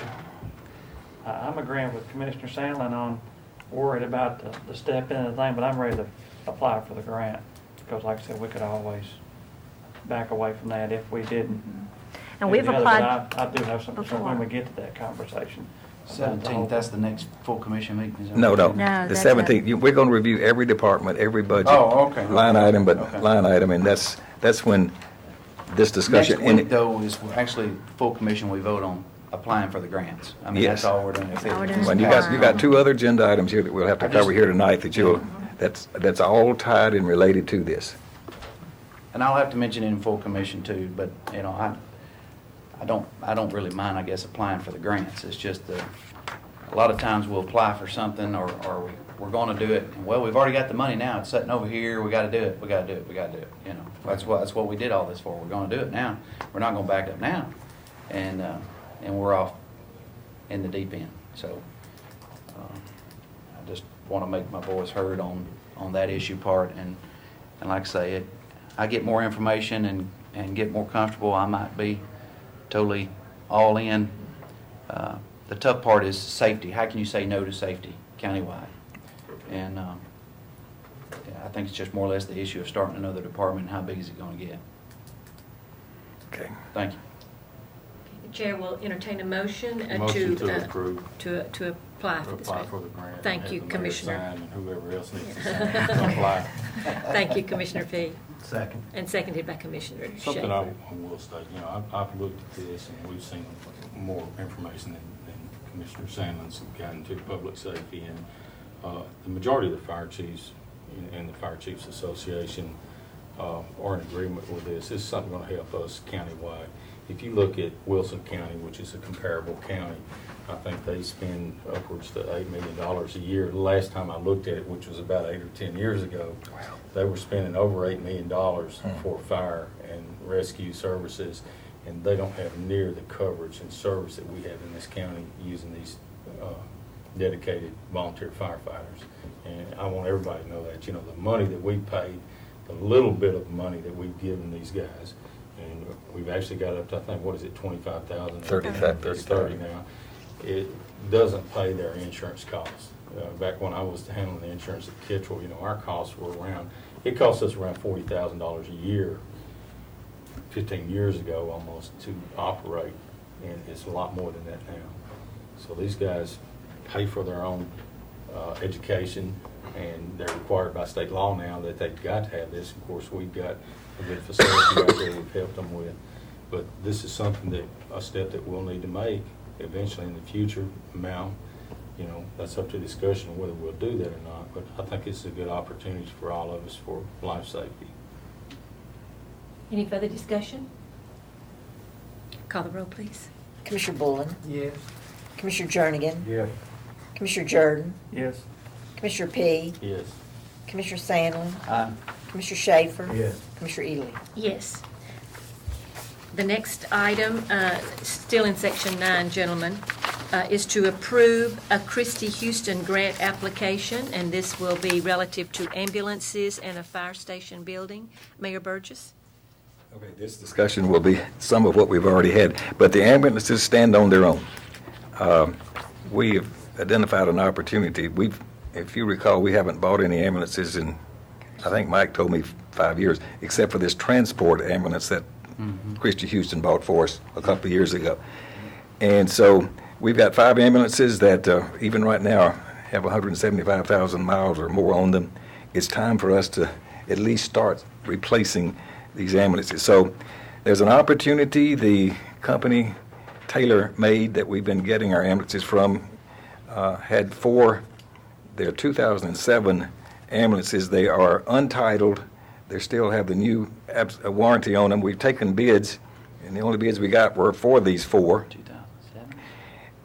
E: I'm agreeing with Commissioner Sandlin on worried about the step in the thing, but I'm ready to apply for the grant. Because like I said, we could always back away from that if we didn't.
D: And we've
E: do the other, but
D: applied
E: I do have some concern when
D: before.
E: we get to that conversation.
G: 17th, that's the next full commission meeting. Is that
B: No,
G: right?
B: no.
D: No,
B: The
D: that's
B: 17th, we're going to review every department, every budget.
G: Oh, okay.
B: Line item, but
G: Okay.
B: line item, and that's when this discussion.
G: Next week, though, is actually full commission we vote on applying for the grants. I mean,
B: Yes.
G: that's all we're doing. If it-
D: all we're doing is
B: Well, you got two other agenda items here that we'll have to cover here tonight that's all tied and related to this.
G: And I'll have to mention it in full commission too, but, you know, I don't really mind, I guess, applying for the grants. It's just that a lot of times we'll apply for something or we're gonna do it, and, well, we've already got the money now, it's sitting over here, we gotta do it, you know. That's what we did all this for, we're gonna do it now. We're not gonna back up now. And we're off in the deep end. So, I just wanna make my voice heard on that issue part, and like I say, I get more information and get more comfortable, I might be totally all in. The tough part is safety. How can you say no to safety countywide? And yeah, I think it's just more or less the issue of starting another department and how big is it going to get.
B: Okay.
G: Thank you.
A: The chair will entertain a motion
I: Motion to approve.
A: to apply for this
I: Apply
A: grant.
I: for the grant.
A: Thank
I: Have
A: you,
I: the mayor
A: Commissioner.
I: sign and whoever else needs to sign to apply.
A: Thank you, Commissioner Fee.
F: Second.
A: And seconded by Commissioner
I: Something
A: Schaefer.
I: I will state, you know, I've looked at this and we've seen more information than Commissioner Sandlin's gotten to public safety, and the majority of the fire chiefs and the Fire Chiefs Association are in agreement with this. This is something going to help us countywide. If you look at Wilson County, which is a comparable county, I think they spend upwards to $8 million a year. The last time I looked at it, which was about 8 or 10 years ago, they were spending over $8 million for fire and rescue services, and they don't have near the coverage and service that we have in this county using these dedicated volunteer firefighters. And I want everybody to know that, you know, the money that we paid, the little bit of money that we've given these guys, and we've actually got up to, I think, what is it, 25,000? 30 now. It doesn't pay their insurance costs. Back when I was handling the insurance at Kittrell, you know, our costs were around, it cost us around $40,000 a year, 15 years ago almost, to operate, and it's a lot more than that now. So these guys pay for their own education, and they're required by state law now that they've got to have this. Of course, we've got a good facility out there we've helped them with, but this is something a step that we'll need to make eventually in the future. Now, you know, that's up to discussion whether we'll do that or not, but I think it's a good opportunity for all of us for life safety.
A: Any further discussion? Call the roll, please.
J: Commissioner Bullen?
F: Yes.
J: Commissioner Jernigan?
F: Yes.
J: Commissioner Jordan?
E: Yes.
J: Commissioner P?
I: Yes.
J: Commissioner Sandlin?
G: Aye.
J: Commissioner Schaefer?
F: Yes.
J: Commissioner Ely?
A: Yes. The next item, still in Section 9, gentlemen, is to approve a Christie Houston grant application, and this will be relative to ambulances and a fire station building. Mayor Burgess?
B: Okay, this discussion will be some of what we've already had, but the ambulances stand on their own. We have identified an opportunity. If you recall, we haven't bought any ambulances in, I think Mike told me, 5 years, except for this transport ambulance that Christie Houston bought for us a couple of years ago. And so we've got 5 ambulances that even right now have 175,000 miles or more on them. It's time for us to at least start replacing these ambulances. So there's an opportunity. The company Taylor Made that we've been getting our ambulances from had 4, they're 2007 ambulances. They are untitled. They still have the new warranty on them. We've taken bids, and the only bids we got were for these 4.
G: 2007.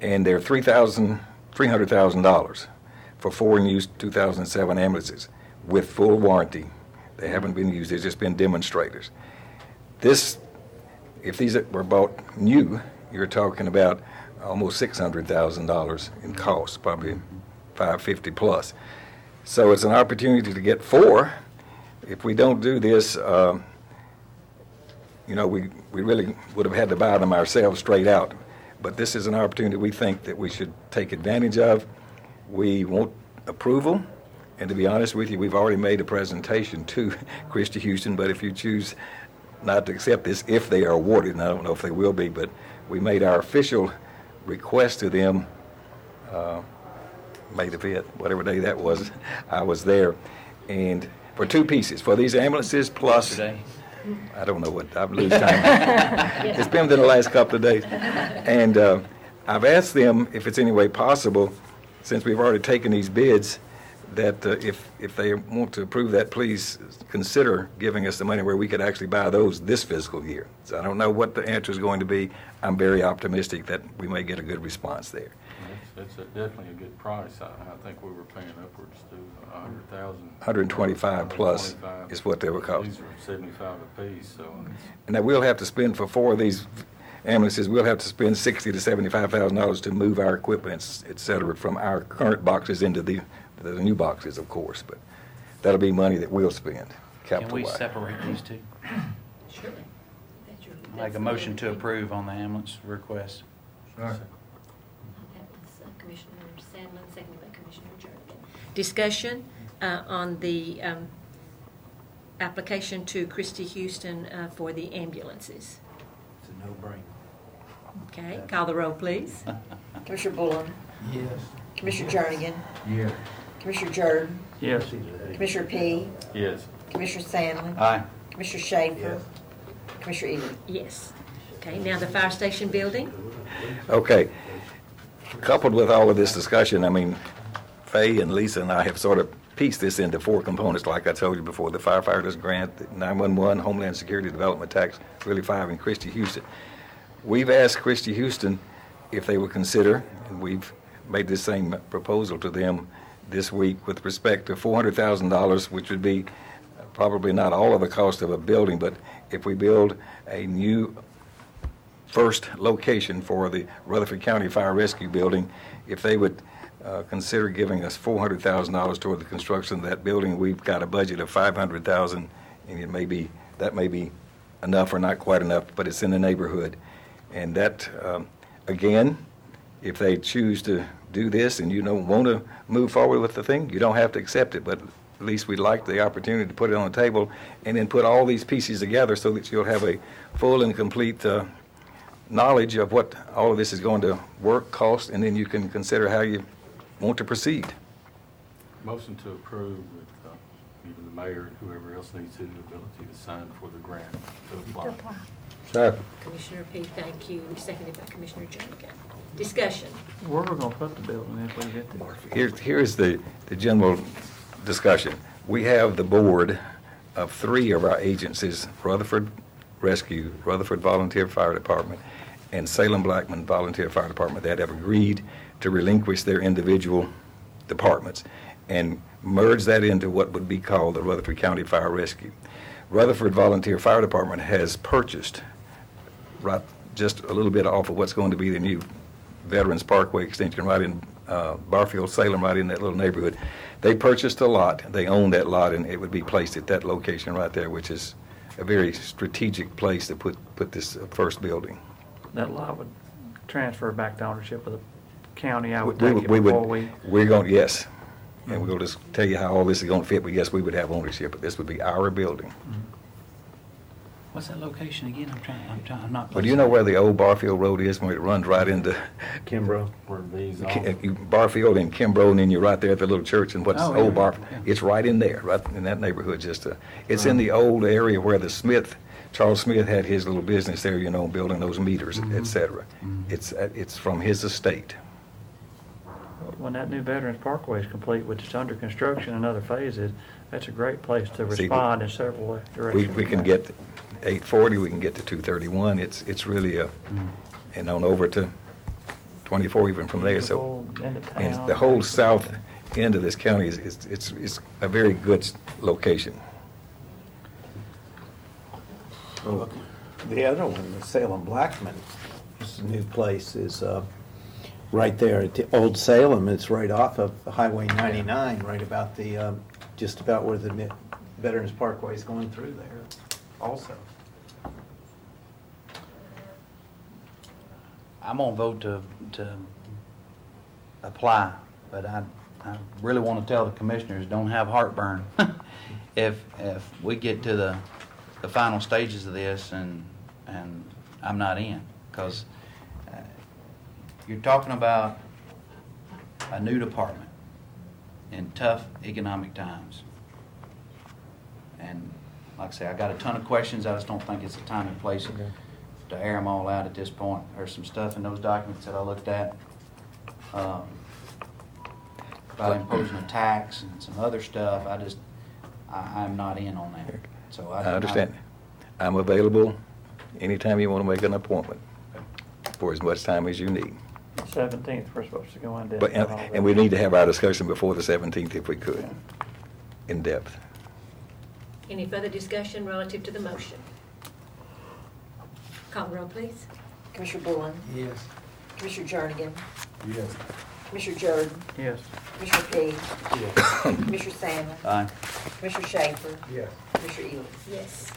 B: And they're $300,000 for 4 new 2007 ambulances with full warranty. They haven't been used. They've just been demonstrators. If these were bought new, you're talking about almost $600,000 in cost, probably $550 plus. So it's an opportunity to get 4. If we don't do this, you know, we really would have had to buy them ourselves straight out. But this is an opportunity we think that we should take advantage of. We want approval. And to be honest with you, we've already made a presentation to Christie Houston, but if you choose not to accept this, if they are awarded, and I don't know if they will be, but we made our official request to them May the 5th, whatever day that was. I was there. And for 2 pieces, for these ambulances plus,
G: Today.
B: I don't know what, I've lose time. It's been within the last couple of days. And I've asked them if it's any way possible, since we've already taken these bids, that if they want to approve that, please consider giving us the money where we could actually buy those this fiscal year. So I don't know what the answer is going to be. I'm very optimistic that we may get a good response there.
I: That's definitely a good price. I think we were paying upwards to 100,000.
B: 125 plus is what they were costing.
I: These are 75 apiece, so.
B: And that we'll have to spend for 4 of these ambulances, we'll have to spend $60,000 to $75,000 to move our equipment, et cetera, from our current boxes into the new boxes, of course. But that'll be money that we'll spend,
G: Can we
B: capital-wise.
G: separate these two?
A: Sure.
G: Make a motion to approve on the ambulance request.
A: That was Commissioner Sandlin, seconded by Commissioner Jernigan. Discussion on the application to Christy Houston for the ambulances.
F: It's a no-brainer.
A: Okay, call the roll, please.
J: Commissioner Bullen?
F: Yes.
J: Commissioner Jernigan?
F: Yes.
J: Commissioner Jordan?
E: Yes.
J: Commissioner P?
I: Yes.
J: Commissioner Sandlin?
G: Aye.
J: Commissioner Schaefer? Commissioner Ely?
A: Yes. Okay, now the fire station building.
B: Okay. Coupled with all of this discussion, I mean, Faye and Lisa and I have sort of pieced this into 4 components, like I told you before: the firefighters grant, the 911, Homeland Security Development Tax, really 5, and Christy Houston. We've asked Christy Houston if they would consider, and we've made the same proposal to them this week with respect to $400,000, which would be probably not all of the cost of a building, but if we build a new first location for the Rutherford County Fire Rescue Building, if they would consider giving us $400,000 toward the construction of that building. We've got a budget of $500,000, and that may be enough or not quite enough, but it's in the neighborhood. And that, again, if they choose to do this and you don't want to move forward with the thing, you don't have to accept it, but at least we'd like the opportunity to put it on the table and then put all these pieces together so that you'll have a full and complete knowledge of what all of this is going to work, cost, and then you can consider how you want to proceed.
I: Motion to approve with even the mayor and whoever else needs the ability to sign for the grant to apply.
A: Commissioner P, thank you. Seconded by Commissioner Jernigan. Discussion.
E: Where are we gonna put the building if we get there?
B: Here's the general discussion. We have the board of 3 of our agencies: Rutherford Rescue, Rutherford Volunteer Fire Department, and Salem Blackman Volunteer Fire Department, that have agreed to relinquish their individual departments and merge that into what would be called the Rutherford County Fire Rescue. Rutherford Volunteer Fire Department has purchased, right just a little bit off of what's going to be the new Veterans Parkway extension right in Barfield, Salem, right in that little neighborhood. They purchased a lot. They own that lot, and it would be placed at that location right there, which is a very strategic place to put this first building.
E: That lot would transfer back to ownership of the county, I would
B: We-
E: take it
B: we would-
E: before we.
B: We're going, yes, and we'll just tell you how all this is going to fit, but yes, we would have ownership, but this would be our building.
G: What's that location again? I'm not.
B: Well, do you know where the old Barfield Road is, when it runs right into
F: Kimbrough.
I: Where these
B: Barfield and Kimbrough, and then you're right there at the little church, and what's
G: Oh,
B: old
G: yeah,
B: Barfield?
G: yeah.
B: It's right in there, right in that neighborhood, it's in the old area where Charles Smith had his little business there, building those meters, et cetera. It's from his estate.
E: When that new Veterans Parkway is complete, which is under construction in other phases, that's a great place to
B: See,
E: respond in several directions.
B: We can get 840, we can get to 231, it's really and on over to 24 even from there, so.
E: End of
B: And
E: town.
B: the whole south end of this county is a very good location.
F: The other one, the Salem Blackman, this new place is right there at the Old Salem. It's right off of Highway 99, right about just about where the Veterans Parkway is going through there also.
G: I'm gonna vote to apply, but I really want to tell the commissioners, don't have heartburn. If we get to the final stages of this and I'm not in, because you're talking about a new department in tough economic times. And like I say, I got a ton of questions. I just don't think it's the time and place to air them all out at this point. There's some stuff in those documents that I looked at about imposing a tax and some other stuff. I'm not in on that. So
B: I understand. I'm available anytime you want to make an appointment for as much time as you need.
E: 17th, we're supposed to go in depth.
B: But, and we need to have our discussion before the 17th if we could, in depth.
A: Any further discussion relative to the motion? Call the roll, please.
J: Commissioner Bullen?
O: Yes.
J: Commissioner Jernigan?
O: Yes.
J: Commissioner Jordan?
E: Yes.
J: Commissioner P?
O: Yes.
J: Commissioner Sandlin?
G: Aye.
J: Commissioner Schaefer?
O: Yes.
J: Commissioner Ely?
A: Yes.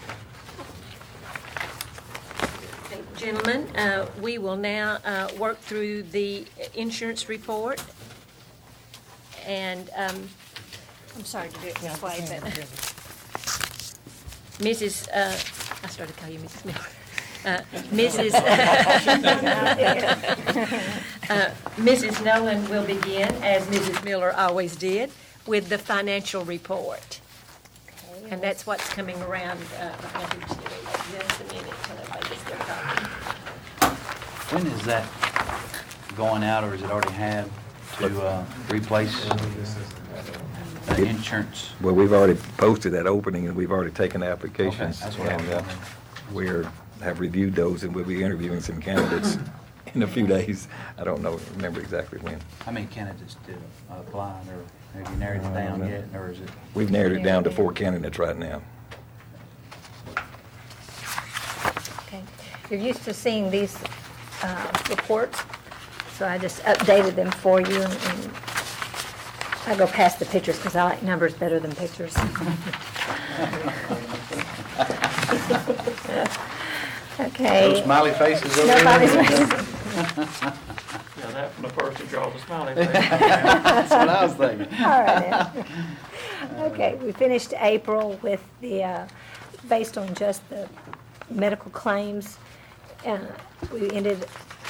A: Okay, gentlemen, we will now work through the insurance report. And I'm sorry to do it this way, but Mrs., I started to call you Mrs. Miller. Mrs. Nolan will begin, as Mrs. Miller always did, with the financial report. And that's what's coming around, just a minute till everybody gets their copy.
G: When is that going out, or is it already had to replace the insurance?
B: Well, we've already posted that opening, and we've already taken applications.
G: Okay, that's what I was
B: And
G: wondering.
B: we have reviewed those, and we'll be interviewing some candidates in a few days. I don't remember exactly when.
G: How many candidates did apply, or have you narrowed it down yet, or is it?
B: We've narrowed it down to 4 candidates right now.
D: Okay. You're used to seeing these reports, so I just updated them for you, and I go past the pictures because I like numbers better than pictures. Okay.
G: Those smiley faces over
D: No
G: there?
D: smiley faces.
E: Yeah, that from the first who draws a smiley face.
G: That's what I was thinking.
D: All right. Then. Okay, we finished April with the, based on just the medical claims, we ended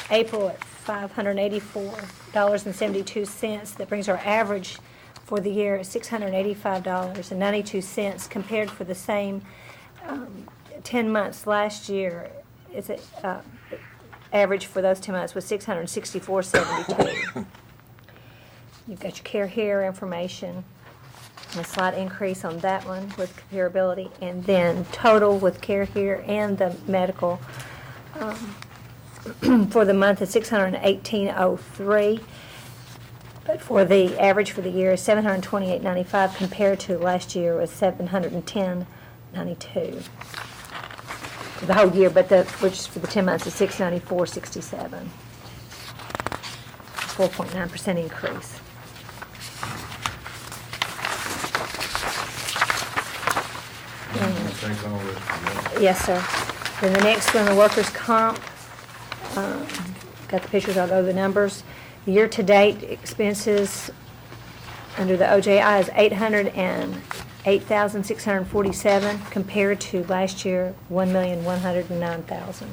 D: April at $584.72. That brings our average for the year at $685.92 compared for the same 10 months last year. It's average for those 10 months was $664.72. You've got your care here information, a slight increase on that one with comparability, and then total with care here and the medical for the month is $618.03. But for the average for the year is $728.95 compared to last year was $710.92 for the whole year, but which is for the 10 months is $694.67. 4.9% increase. Yes, sir. Then the next one, the workers' comp. Got the pictures, I'll go to the numbers. Year-to-date expenses under the OJI is $808,647 compared to last year, $1,109,000.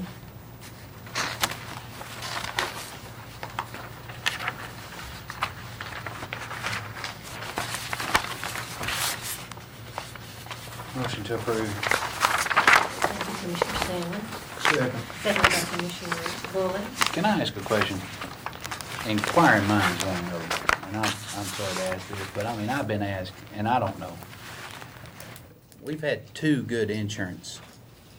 G: Motion to approve.
A: Thank you, Commissioner Stanley. Second by Commissioner Bullen.
G: Can I ask a question? Inquiring minds want to know, and I'm sorry to ask this, but I mean, I've been asked, and I don't know. We've had 2 good insurance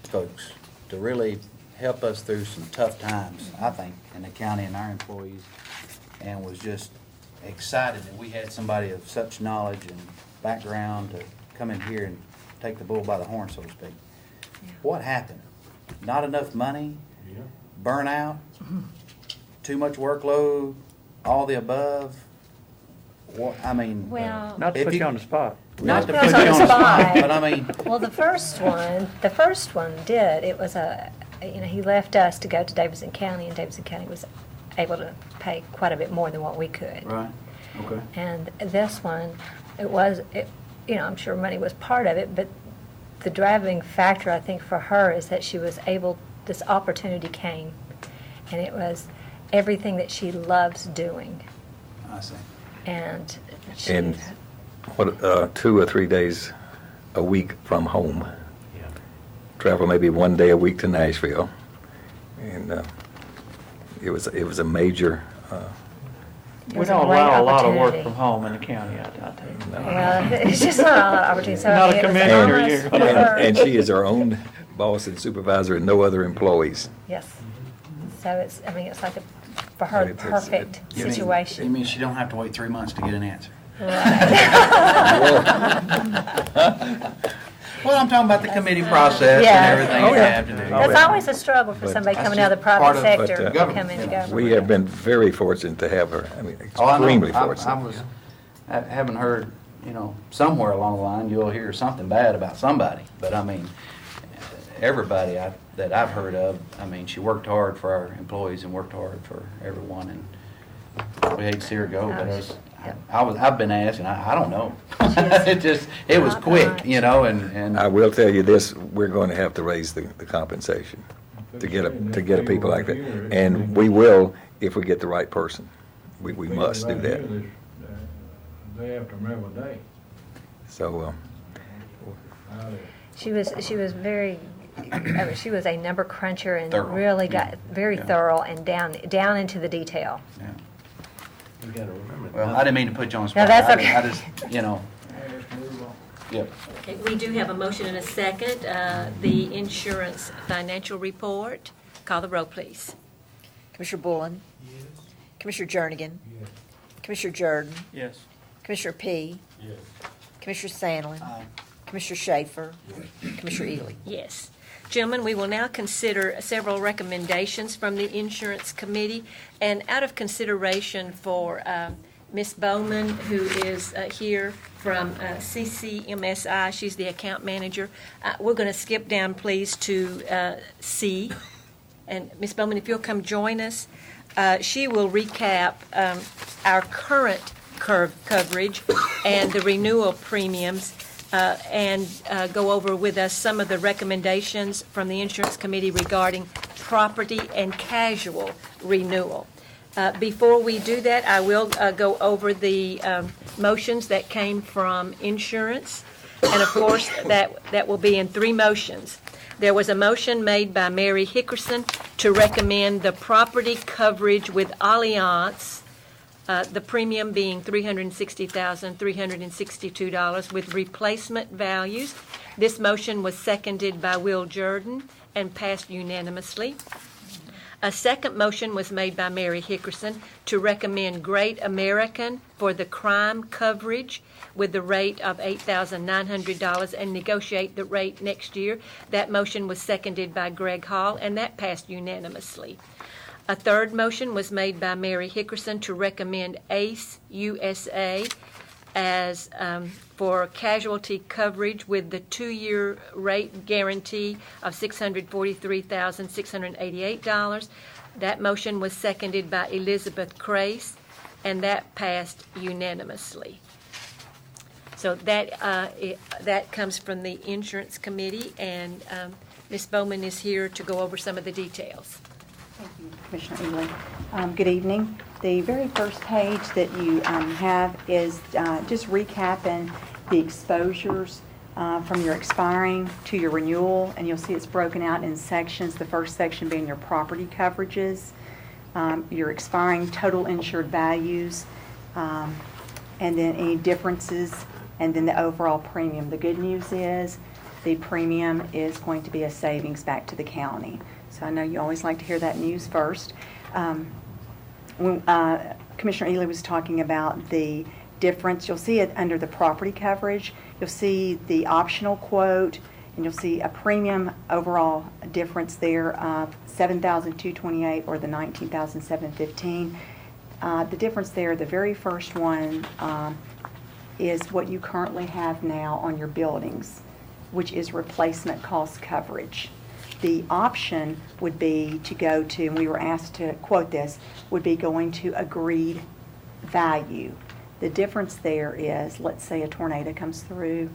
G: folks to really help us through some tough times, I think, in the county and our employees, and was just excited that we had somebody of such knowledge and background to come in here and take the bull by the horn, so to speak. What happened? Not enough money? Burnout? Too much workload? All the above? What, I mean...
D: Well...
E: Not to put you on the spot.
G: Not to put you on the spot, but I mean...
D: Well, the first one did. It was he left us to go to Davidson County, and Davidson County was able to pay quite a bit more than what we could.
G: Right, okay.
D: And this one, I'm sure money was part of it, but the driving factor, I think, for her is that she was able, this opportunity came, and it was everything that she loves doing.
G: I see.
D: And
B: And what, 2 or 3 days a week from home. Travel maybe 1 day a week to Nashville, And it was a major,
D: It
E: We
D: was a
E: don't
D: great
E: allow a lot of work
D: opportunity.
E: from home in the county, I tell you.
D: Well, it's just not a lot of opportunity. So
E: Not a
D: it was
E: commissioner,
D: almost
E: you're
D: for
E: gonna-
D: her.
B: and she is her own boss and supervisor and no other employees.
D: Yes. So it's, I mean, it's like for her, the
B: It's-
D: perfect
G: You
D: situation.
G: mean she don't have to wait 3 months to get an answer? Well, I'm talking about the committee process
D: Yeah.
G: and everything
B: Oh,
G: you
B: yeah.
G: have to do.
D: That's always a struggle for
B: But-
D: somebody
G: That's
D: coming out of the
G: just
D: private
G: part of-
D: sector
B: but,
D: to come into government.
B: We have been very fortunate to have her. I mean,
G: Oh, I know.
B: extremely
G: I
B: fortunate.
G: was, I haven't heard, somewhere along the line, you'll hear something bad about somebody. But I mean, everybody that I've heard of, I mean, she worked hard for our employees and worked hard for everyone. And we hate to see her go, but I've been asked, and I don't know. It was quick, and.
B: I will tell you this, we're going to have to raise the compensation to get a people like that. And we will if we get the right person. We must do that.
M: Day after Memorial Day.
B: So,
D: She was very, I mean, she was a number cruncher and
G: Thorough.
D: really got very
G: Yeah.
D: thorough and down into the detail.
G: Yeah.
F: You gotta remember.
G: Well, I didn't mean to put you on the spot.
D: No, that's
G: I
D: okay.
G: just, yep.
A: Okay, we do have a motion and a second. The insurance financial report. Call the roll, please.
J: Commissioner Bullen? Commissioner Jernigan? Commissioner Jordan?
E: Yes.
J: Commissioner P?
I: Yes.
J: Commissioner Sandlin? Commissioner Schaefer? Commissioner Ely?
A: Yes. Gentlemen, we will now consider several recommendations from the Insurance Committee. And out of consideration for Ms. Bowman, who is here from CCMSI, she's the account manager, we're going to skip down, please, to C. And Ms. Bowman, if you'll come join us, she will recap our current coverage and the renewal premiums and go over with us some of the recommendations from the Insurance Committee regarding property and casual renewal. Before we do that, I will go over the motions that came from insurance. And of course, that will be in 3 motions. There was a motion made by Mary Hickerson to recommend the property coverage with Allianz, the premium being $360,362 with replacement values. This motion was seconded by Will Jordan and passed unanimously. A second motion was made by Mary Hickerson to recommend Great American for the crime coverage with the rate of $8,900 and negotiate the rate next year. That motion was seconded by Greg Hall, and that passed unanimously. A third motion was made by Mary Hickerson to recommend ACE USA as for casualty coverage with the 2-year rate guarantee of $643,688. That motion was seconded by Elizabeth Crace, and that passed unanimously. So that comes from the Insurance Committee, and Ms. Bowman is here to go over some of the details.
K: Thank you, Commissioner Ely. Good evening. The very first page that you have is just recapping the exposures from your expiring to your renewal, and you'll see it's broken out in sections. The first section being your property coverages, your expiring total insured values, and then any differences, and then the overall premium. The good news is the premium is going to be a savings back to the county. So I know you always like to hear that news first. When Commissioner Ely was talking about the difference, you'll see it under the property coverage. You'll see the optional quote, and you'll see a premium overall difference there of $7,228 or the $19,715. The difference there, the very first one, is what you currently have now on your buildings, which is replacement cost coverage. The option would be to go to, and we were asked to quote this, would be going to agreed value. The difference there is, let's say a tornado comes through,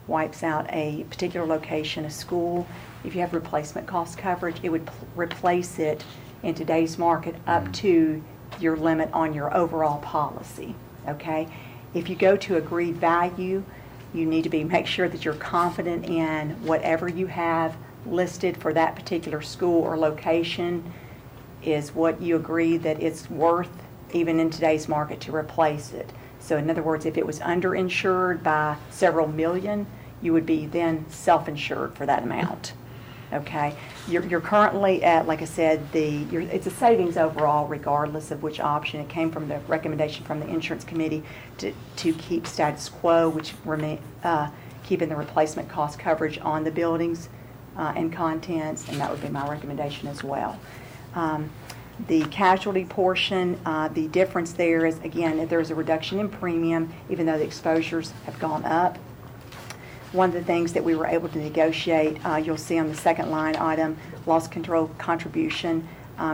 K: wipes out a particular location, a school. If you have replacement cost coverage, it would replace it in today's market up to your limit on your overall policy, okay? If you go to agreed value, you need to make sure that you're confident in whatever you have
Q: listed for that particular school or location is what you agree that it's worth, even in today's market, to replace it. So in other words, if it was underinsured by several million, you would be then self-insured for that amount. Okay? You're currently at, like I said, it's a savings overall regardless of which option. It came from the recommendation from the insurance committee to keep status quo, which keeping the replacement cost coverage on the buildings and contents, and that would be my recommendation as well. The casualty portion, the difference there is, again, if there's a reduction in premium, even though the exposures have gone up. One of the things that we were able to negotiate, you'll see on the second line item, loss control contribution.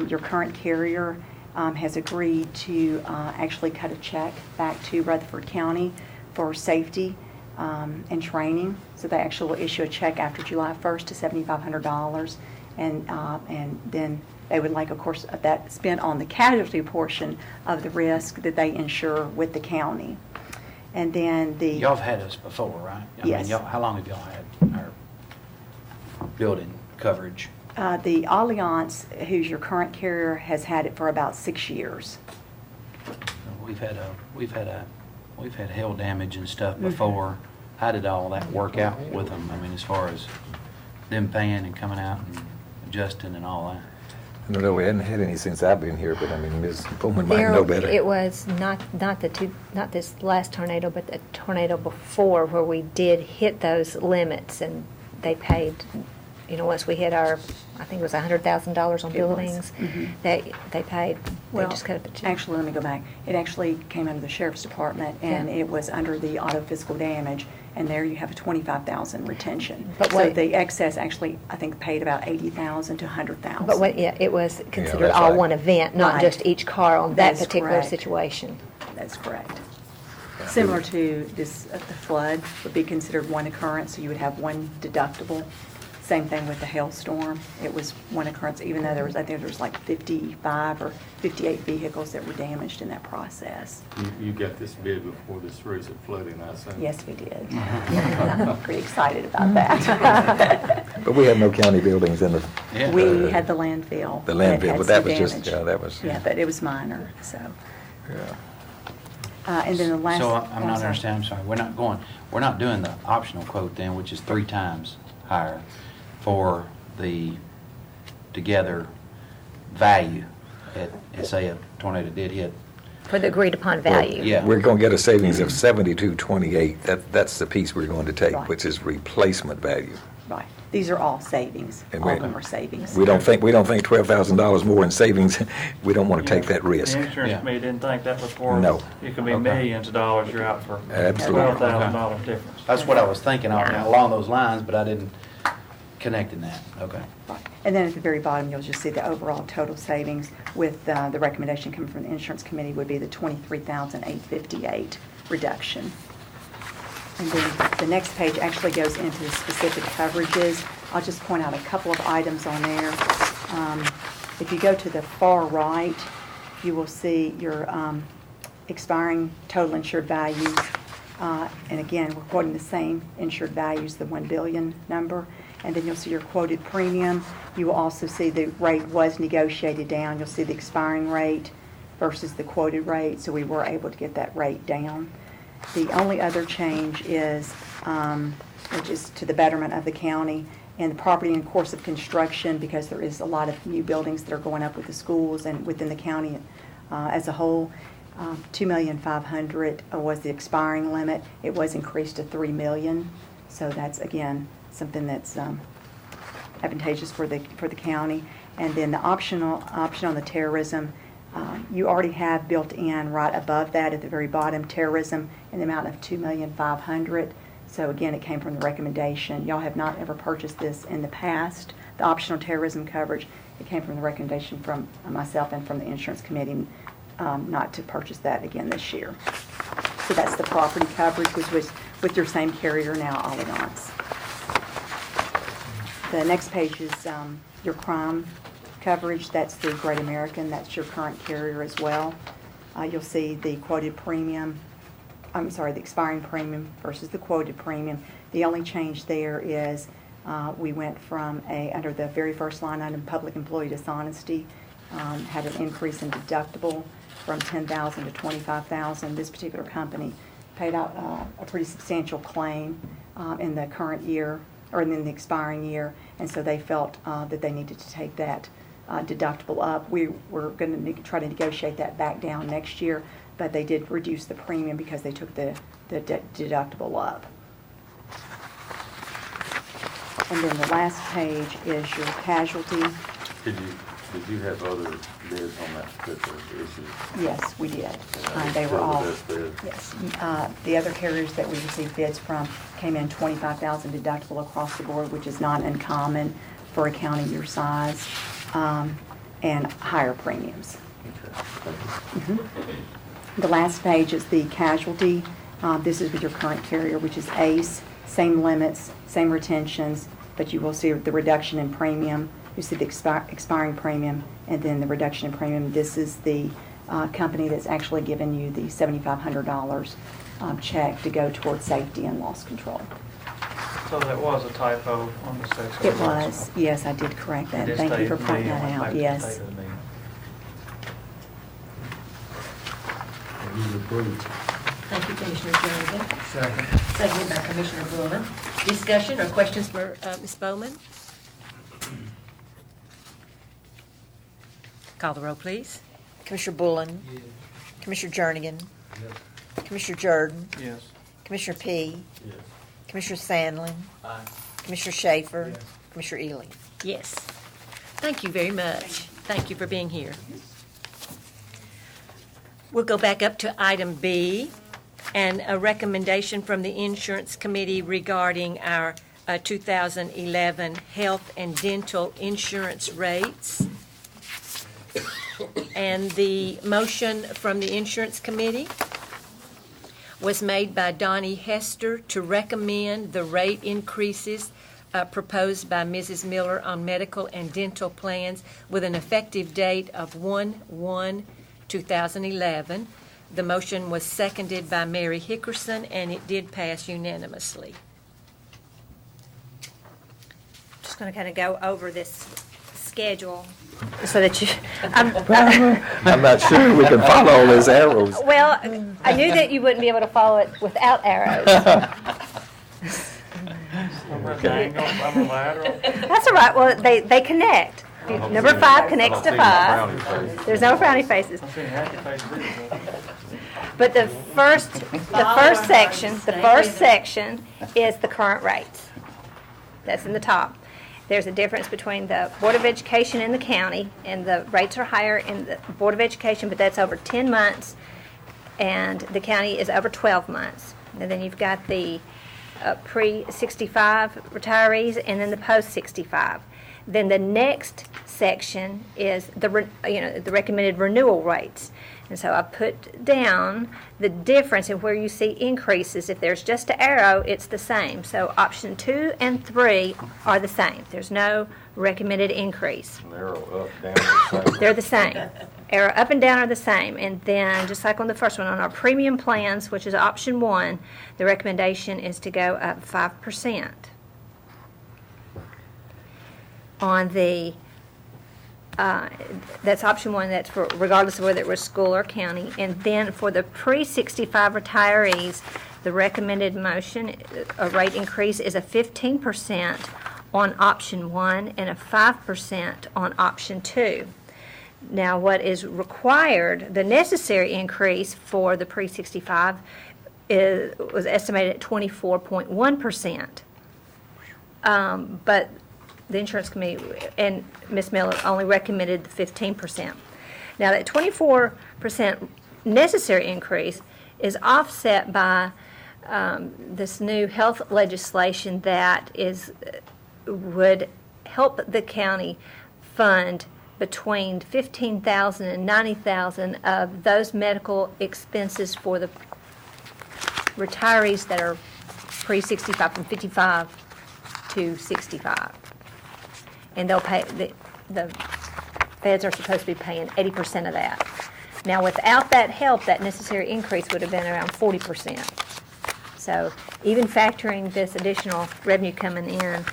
Q: Your current carrier has agreed to actually cut a check back to Rutherford County for safety and training. So they actually will issue a check after July 1st to $7,500, and then they would like, of course, that spent on the casualty portion of the risk that they insure with the county. And then
G: Y'all have had us before, right?
Q: Yes.
G: How long have y'all had our building coverage?
Q: The Allianz, who's your current carrier, has had it for about 6 years.
G: We've had hail damage and stuff before. How did all that work out with them? I mean, as far as them paying and coming out and adjusting and all that?
B: I don't know, we hadn't had any since I've been here, but I mean, Ms. Pullman might know better.
D: It was not this last tornado, but the tornado before, where we did hit those limits, and they paid, once we hit our, I think it was $100,000 on buildings, they paid, they just cut the check.
Q: Actually, let me go back. It actually came under the sheriff's department, and it was under the auto physical damage, and there you have a $25,000 retention.
D: But
Q: so the excess actually, I think, paid about $80,000 to $100,000.
D: But it was considered all one event, not just each car on that
Q: That's
D: particular
Q: correct.
D: situation.
Q: That's correct. Similar to this, the flood would be considered one occurrence, so you would have one deductible. Same thing with the hailstorm. It was one occurrence, even though I think there was like 55 or 58 vehicles that were damaged in that process.
I: You got this bid before this recent flooding, I assume?
Q: Yes, we did. I'm pretty excited about that.
B: But we have no county buildings in the...
Q: We had the landfill.
B: The landfill, but that was
Q: some
B: just,
Q: damage. Yeah, but it was minor, so.
B: Yeah.
Q: And then the last.
G: So I'm not understanding, I'm sorry. We're not doing the optional quote then, which is 3 times higher for the together value at, say, a tornado did hit.
D: For the agreed upon value.
G: Yeah.
B: We're going to get a savings of $72.28. That's the piece we're going to take,
Q: Right.
B: which is replacement value.
Q: Right. These are all savings.
B: And
Q: All of them are savings.
B: We don't think $12,000 more in savings. We don't want to take that risk.
E: The insurance committee didn't think that was worth.
B: No.
E: It could be millions of dollars you're out for.
B: Absolutely.
E: $12,000 difference.
G: That's what I was thinking along those lines, but I didn't connect in that. Okay.
Q: Right. And then at the very bottom, you'll just see the overall total savings with the recommendation coming from the insurance committee would be the $23,858 reduction. And then the next page actually goes into the specific coverages. I'll just point out a couple of items on there. If you go to the far right, you will see your expiring total insured values. And again, we're quoting the same insured values, the 1 billion number. And then you'll see your quoted premium. You will also see the rate was negotiated down. You'll see the expiring rate versus the quoted rate, so we were able to get that rate down. The only other change is, which is to the betterment of the county, and the property in course of construction, because there is a lot of new buildings that are going up with the schools and within the county as a whole. $2,500,000 was the expiring limit. It was increased to $3 million. So that's, again, something that's advantageous for the county. And then the option on the terrorism, you already have built in right above that at the very bottom, terrorism in the amount of $2,500,000. So again, it came from the recommendation. Y'all have not ever purchased this in the past. The optional terrorism coverage, it came from the recommendation from myself and from the insurance committee not to purchase that again this year. So that's the property coverage, which was with your same carrier now, Allianz. The next page is your crime coverage. That's the Great American. That's your current carrier as well. You'll see the quoted premium, the expiring premium versus the quoted premium. The only change there is We went from under the very first line item, public employee dishonesty, had an increase in deductible from $10,000 to $25,000. This particular company paid out a pretty substantial claim in the current year, or in the expiring year, and so they felt that they needed to take that deductible up. We were going to try to negotiate that back down next year, but they did reduce the premium because they took the deductible up. And then the last page is your casualty.
I: Did you have other bids on that particular issue?
Q: Yes, we did. They were all,
I: Still the best bid?
Q: yes. The other carriers that we received bids from came in $25,000 deductible across the board, which is not uncommon for a county your size, and higher premiums. The last page is the casualty. This is with your current carrier, which is ACE. Same limits, same retentions, but you will see the reduction in premium. You see the expiring premium, and then the reduction in premium. This is the company that's actually given you the $7,500 check to go towards safety and loss control.
E: So that was a typo on the section.
Q: It was. Yes, I did correct that.
E: It did
Q: Thank you for
E: state
Q: pointing
E: me
Q: that
E: on the
Q: out.
E: paper, it
Q: Yes.
E: stated me.
A: Thank you, Commissioner Jernigan.
O: Second.
A: Seconded by Commissioner Bullen. Discussion or questions for Ms. Bowman? Call the roll, please.
J: Commissioner Bullen.
O: Yes.
J: Commissioner Jernigan.
O: Yes.
J: Commissioner Jordan.
E: Yes.
J: Commissioner P.
I: Yes.
J: Commissioner Sandlin.
O: Aye.
J: Commissioner Schaefer.
O: Yes.
J: Commissioner Ely.
A: Yes. Thank you very much. Thank you for being here. We'll go back up to item B, and a recommendation from the Insurance Committee regarding our 2011 health and dental insurance rates. And the motion from the Insurance Committee was made by Donnie Hester to recommend the rate increases proposed by Mrs. Miller on medical and dental plans with an effective date of 1/1/2011. The motion was seconded by Mary Hickerson, and it did pass unanimously.
D: Just going to kind of go over this schedule so that you,
B: I'm not sure we can follow all those arrows.
D: well, I knew that you wouldn't be able to follow it without arrows. That's all right. Well, they connect. Number 5 connects to 5. There's no frowny faces. But the first section is the current rates. That's in the top. There's a difference between the Board of Education and the county, and the rates are higher in the Board of Education, but that's over 10 months, and the county is over 12 months. And then you've got the pre-65 retirees, and then the post-65. Then the next section is the recommended renewal rates. And so I put down the difference in where you see increases. If there's just an arrow, it's the same. So option 2 and 3 are the same. There's no recommended increase.
I: An arrow up, down, the same.
D: They're the same. Arrow up and down are the same. And then, just like on the first one, on our premium plans, which is option 1, the recommendation is to go up 5%. On the, that's option 1, that's for regardless of whether it was school or county. And then for the pre-65 retirees, the recommended motion, a rate increase is a 15% on option 1 and a 5% on option 2. Now, what is required, the necessary increase for the pre-65 was estimated at 24.1%. But the Insurance Committee and Ms. Miller only recommended the 15%. Now, that 24% necessary increase is offset by this new health legislation that would help the county fund between $15,000 and $90,000 of those medical expenses for the retirees that are pre-65, from 55 to 65. And they'll pay, the feds are supposed to be paying 80% of that. Now, without that help, that necessary increase would have been around 40%. So even factoring this additional revenue coming in,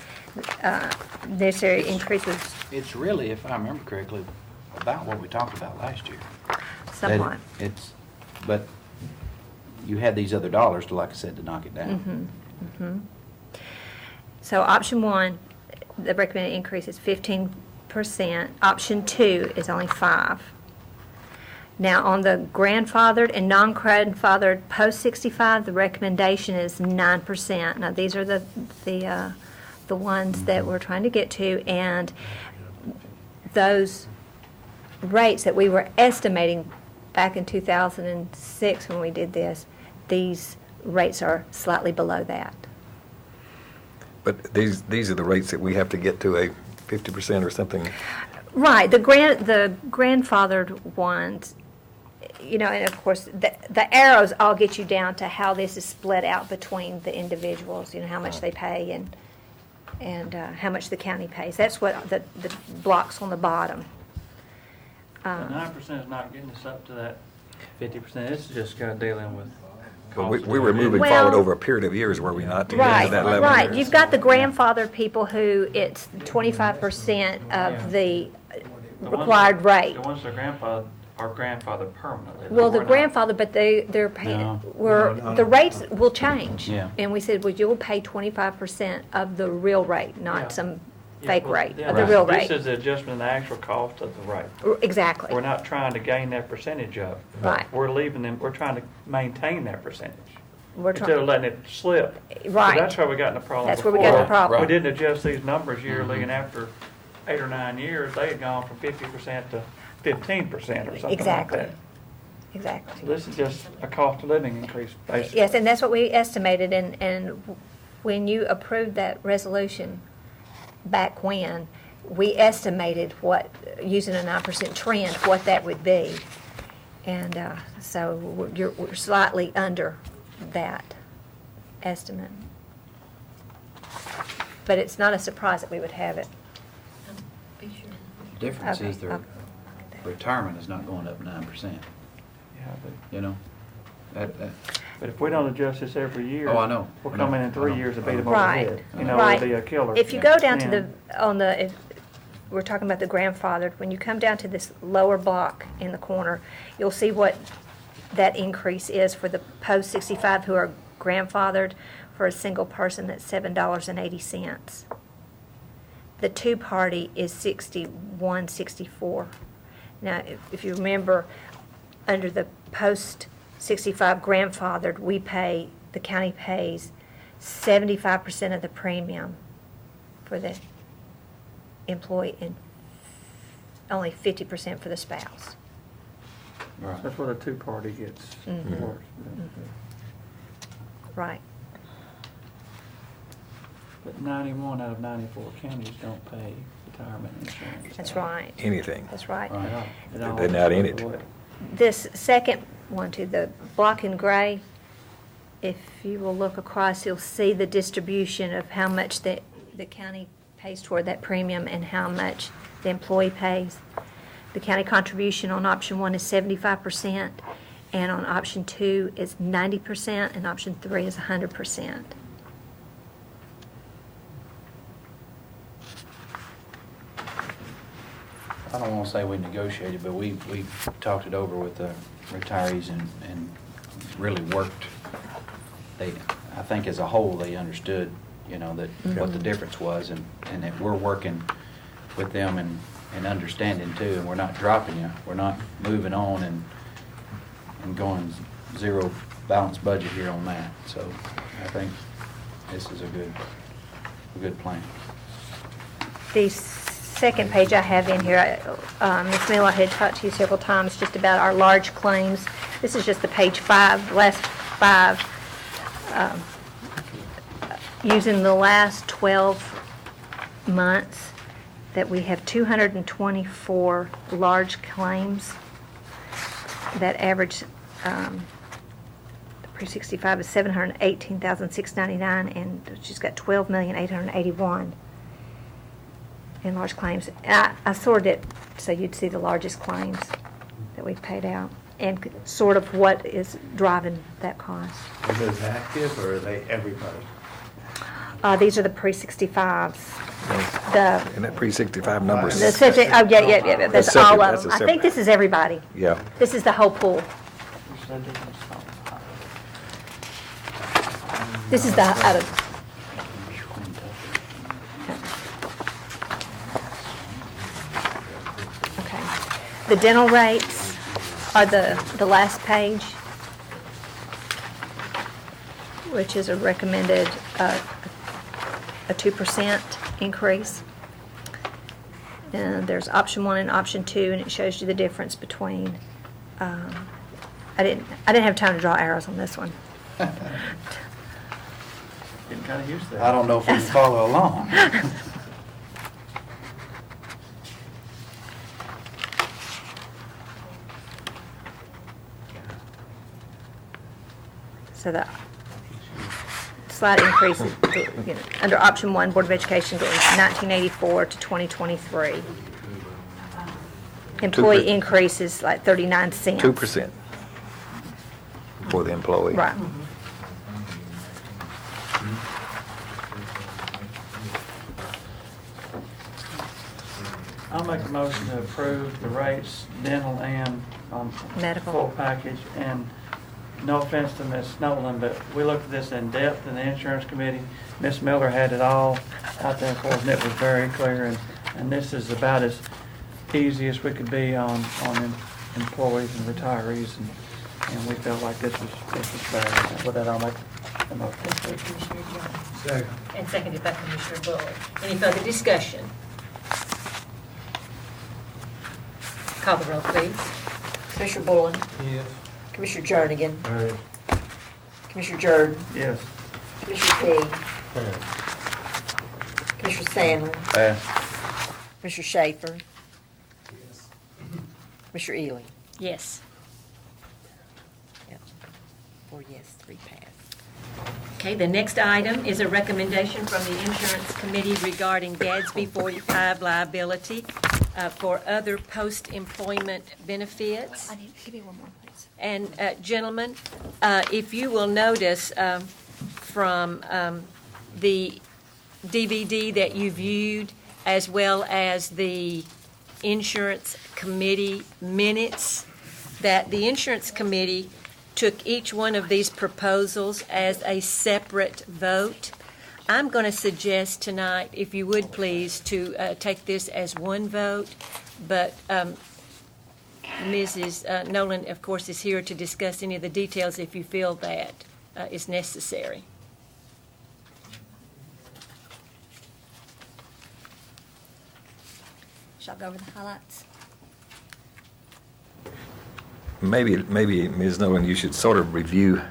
D: necessary increases
G: It's really, if I remember correctly, about what we talked about last year.
D: somewhat.
G: But you had these other dollars to, like I said, to knock it down.
D: So option 1, the recommended increase is 15%. Option 2 is only 5%. Now, on the grandfathered and non-grandfathered post-65, the recommendation is 9%. Now, these are the ones that we're trying to get to, and those rates that we were estimating back in 2006 when we did this, these rates are slightly below that.
B: But these are the rates that we have to get to a 50% or something.
D: Right, the grandfathered ones, you know, and of course, the arrows all get you down to how this is split out between the individuals, you know, how much they pay and how much the county pays. That's what the blocks on the bottom.
E: The 9% is not getting us up to that 50%. It's just kind of dealing with.
B: We were moving forward over a period of years, were we not, to get to that level?
D: Right. You've got the grandfathered people who it's 25% of the required rate.
E: The ones that are grandfathered permanently.
D: Well, the
E: We're not.
D: grandfather, but they're paying, the rates will change.
G: Yeah.
D: And we said, well, you'll pay 25% of the real rate, not
E: Yeah.
D: some
E: Yeah,
D: fake
E: well,
D: rate,
E: yeah,
D: of the real rate.
E: This is the adjustment in the actual cost of the rate.
D: Exactly.
E: We're not trying to gain that percentage up.
D: Right.
E: We're leaving them, we're trying to maintain that percentage.
D: We're
E: Instead of
D: trying,
E: letting it slip.
D: Right.
E: So that's where we got in the problem
D: That's
E: before.
D: where we got in the problem.
E: We didn't adjust these numbers yearly, and after 8 or 9 years, they had gone from 50% to 15% or something like
D: Exactly.
E: that.
D: Exactly.
E: So this is just a cost of living increase, basically.
D: Yes, and that's what we estimated, and when you approved that resolution back when, we estimated what, using a 9% trend, what that would be. And so we're slightly under that estimate. But it's not a surprise that we would have it.
G: The difference is
D: Okay,
G: their
D: okay.
G: retirement is not going up 9%,
E: Yeah, but
G: you know? That-
E: But if we don't adjust this every year.
G: Oh, I know.
E: We'll
G: I
E: come
G: know.
E: in 3 years and beat them over the
D: Right,
E: head. You know,
D: right.
E: it'll be a killer.
D: If you go down to
E: Yeah.
D: if we're talking about the grandfathered, when you come down to this lower block in the corner, you'll see what that increase is for the post-65 who are grandfathered. For a single person, that's $7.80. The two-party is $61.64. Now, if you remember, under the post-65 grandfathered, the county pays 75% of the premium for the employee and only 50% for the spouse.
G: Right.
E: That's what a two-party gets.
D: Mhm.
E: works.
D: Right.
E: But 91 out of 94 counties don't pay retirement insurance.
D: That's right.
B: Anything.
D: That's right.
E: It all
B: They're not in it.
E: goes away.
D: This second one, to the block in gray, if you will look across, you'll see the distribution of how much the county pays toward that premium and how much the employee pays. The county contribution on option 1 is 75%, and on option 2 is 90%, and option 3 is 100%.
G: I don't want to say we negotiated, but we talked it over with the retirees and really worked. I think as a whole, they understood, you know, that what the difference was, and that we're working with them and understanding too, and we're not dropping you. We're not moving on and going zero balanced budget here on that. So I think this is a good plan.
D: The second page I have in here, Ms. Miller had talked to you several times just about our large claims. This is just the page 5, last 5. Using the last 12 months, that we have 224 large claims that average, the pre-65 is $718,699, and she's got $12,881,000 in large claims. I sorted it so you'd see the largest claims that we've paid out and sort of what is driving that cost.
F: Are those active or are they everybody?
D: These are the pre-65s. The,
B: And that pre-65 number is...
D: the 50, oh, yeah, that's
B: That's separate,
D: all of
B: that's
D: them.
B: a
D: I think
B: separate-
D: this is everybody.
B: Yeah.
D: This is the whole pool. This is the, out of, okay. The dental rates are the last page, which is a recommended, a 2% increase. And there's option 1 and option 2, and it shows you the difference between, I didn't have time to draw arrows on this one.
E: Getting kind of used to that.
G: I don't know if we can follow along.
D: So the slight increase, is, you know, under option 1, Board of Education going from 1984 to 2023. Employee
B: 2%.
D: increase is like 39 cents.
B: 2% for the employee.
D: Right.
E: I'll make a motion to approve the rates, dental and
D: Medical.
E: full package. And no offense to Ms. Nolan, but we looked at this in depth in the insurance committee. Ms. Miller had it all out there for us, and it was very clear. And this is about as easy as we could be on employees and retirees. And we felt like this was fair. With that, I'll make a motion.
O: Second.
A: And seconded by Commissioner Bullock. Any further discussion? Call the roll, please.
J: Commissioner Bullen,
O: Yes.
J: Commissioner Jernigan, Commissioner Jordan,
E: Yes.
J: Commissioner P, Commissioner Sandlin,
G: Pass.
J: Commissioner Schaefer, Commissioner Ely.
A: Yes.
J: Yep. 4 yes, 3 pass.
A: Okay, the next item is a recommendation from the Insurance Committee regarding GADSB 45 liability for other post-employment benefits.
D: I need to give you one more, please.
A: And gentlemen, if you will notice from the DVD that you viewed, as well as the Insurance Committee minutes, that the Insurance Committee took each one of these proposals as a separate vote. I'm going to suggest tonight, if you would please, to take this as one vote, but Mrs. Nolan, of course, is here to discuss any of the details if you feel that is necessary.
D: Shall I go over the highlights?
B: Maybe, Ms. Nolan, you should sort of review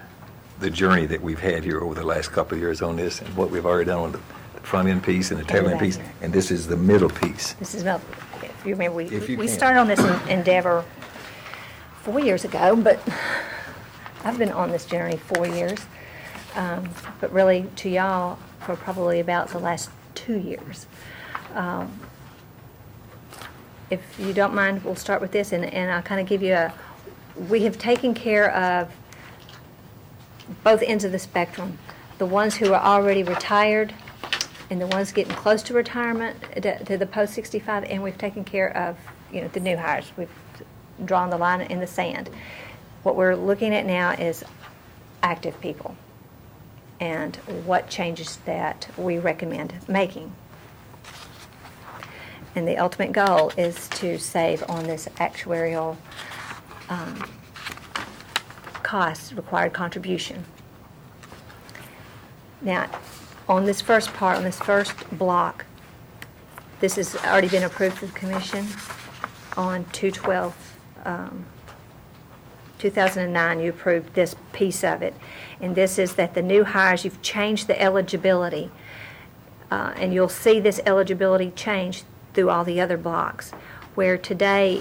B: the journey that we've had here over the last couple of years on this and what we've already done on the front end piece and the tail end piece, and this is the middle piece.
D: This is about, if you remember,
B: If you
D: we
B: can.
D: started on this endeavor 4 years ago, but I've been on this journey 4 years. But really to y'all for probably about the last 2 years. If you don't mind, we'll start with this, and I'll kind of give you we have taken care of both ends of the spectrum, the ones who are already retired and the ones getting close to retirement, to the post-65, and we've taken care of, you know, the new hires. We've drawn the line in the sand. What we're looking at now is active people and what changes that we recommend making. And the ultimate goal is to save on this actuarial cost, required contribution. Now, on this first part, on this first block, this has already been approved for the commission on 2/12/2009. You approved this piece of it. And this is that the new hires, you've changed the eligibility. And you'll see this eligibility change through all the other blocks, where today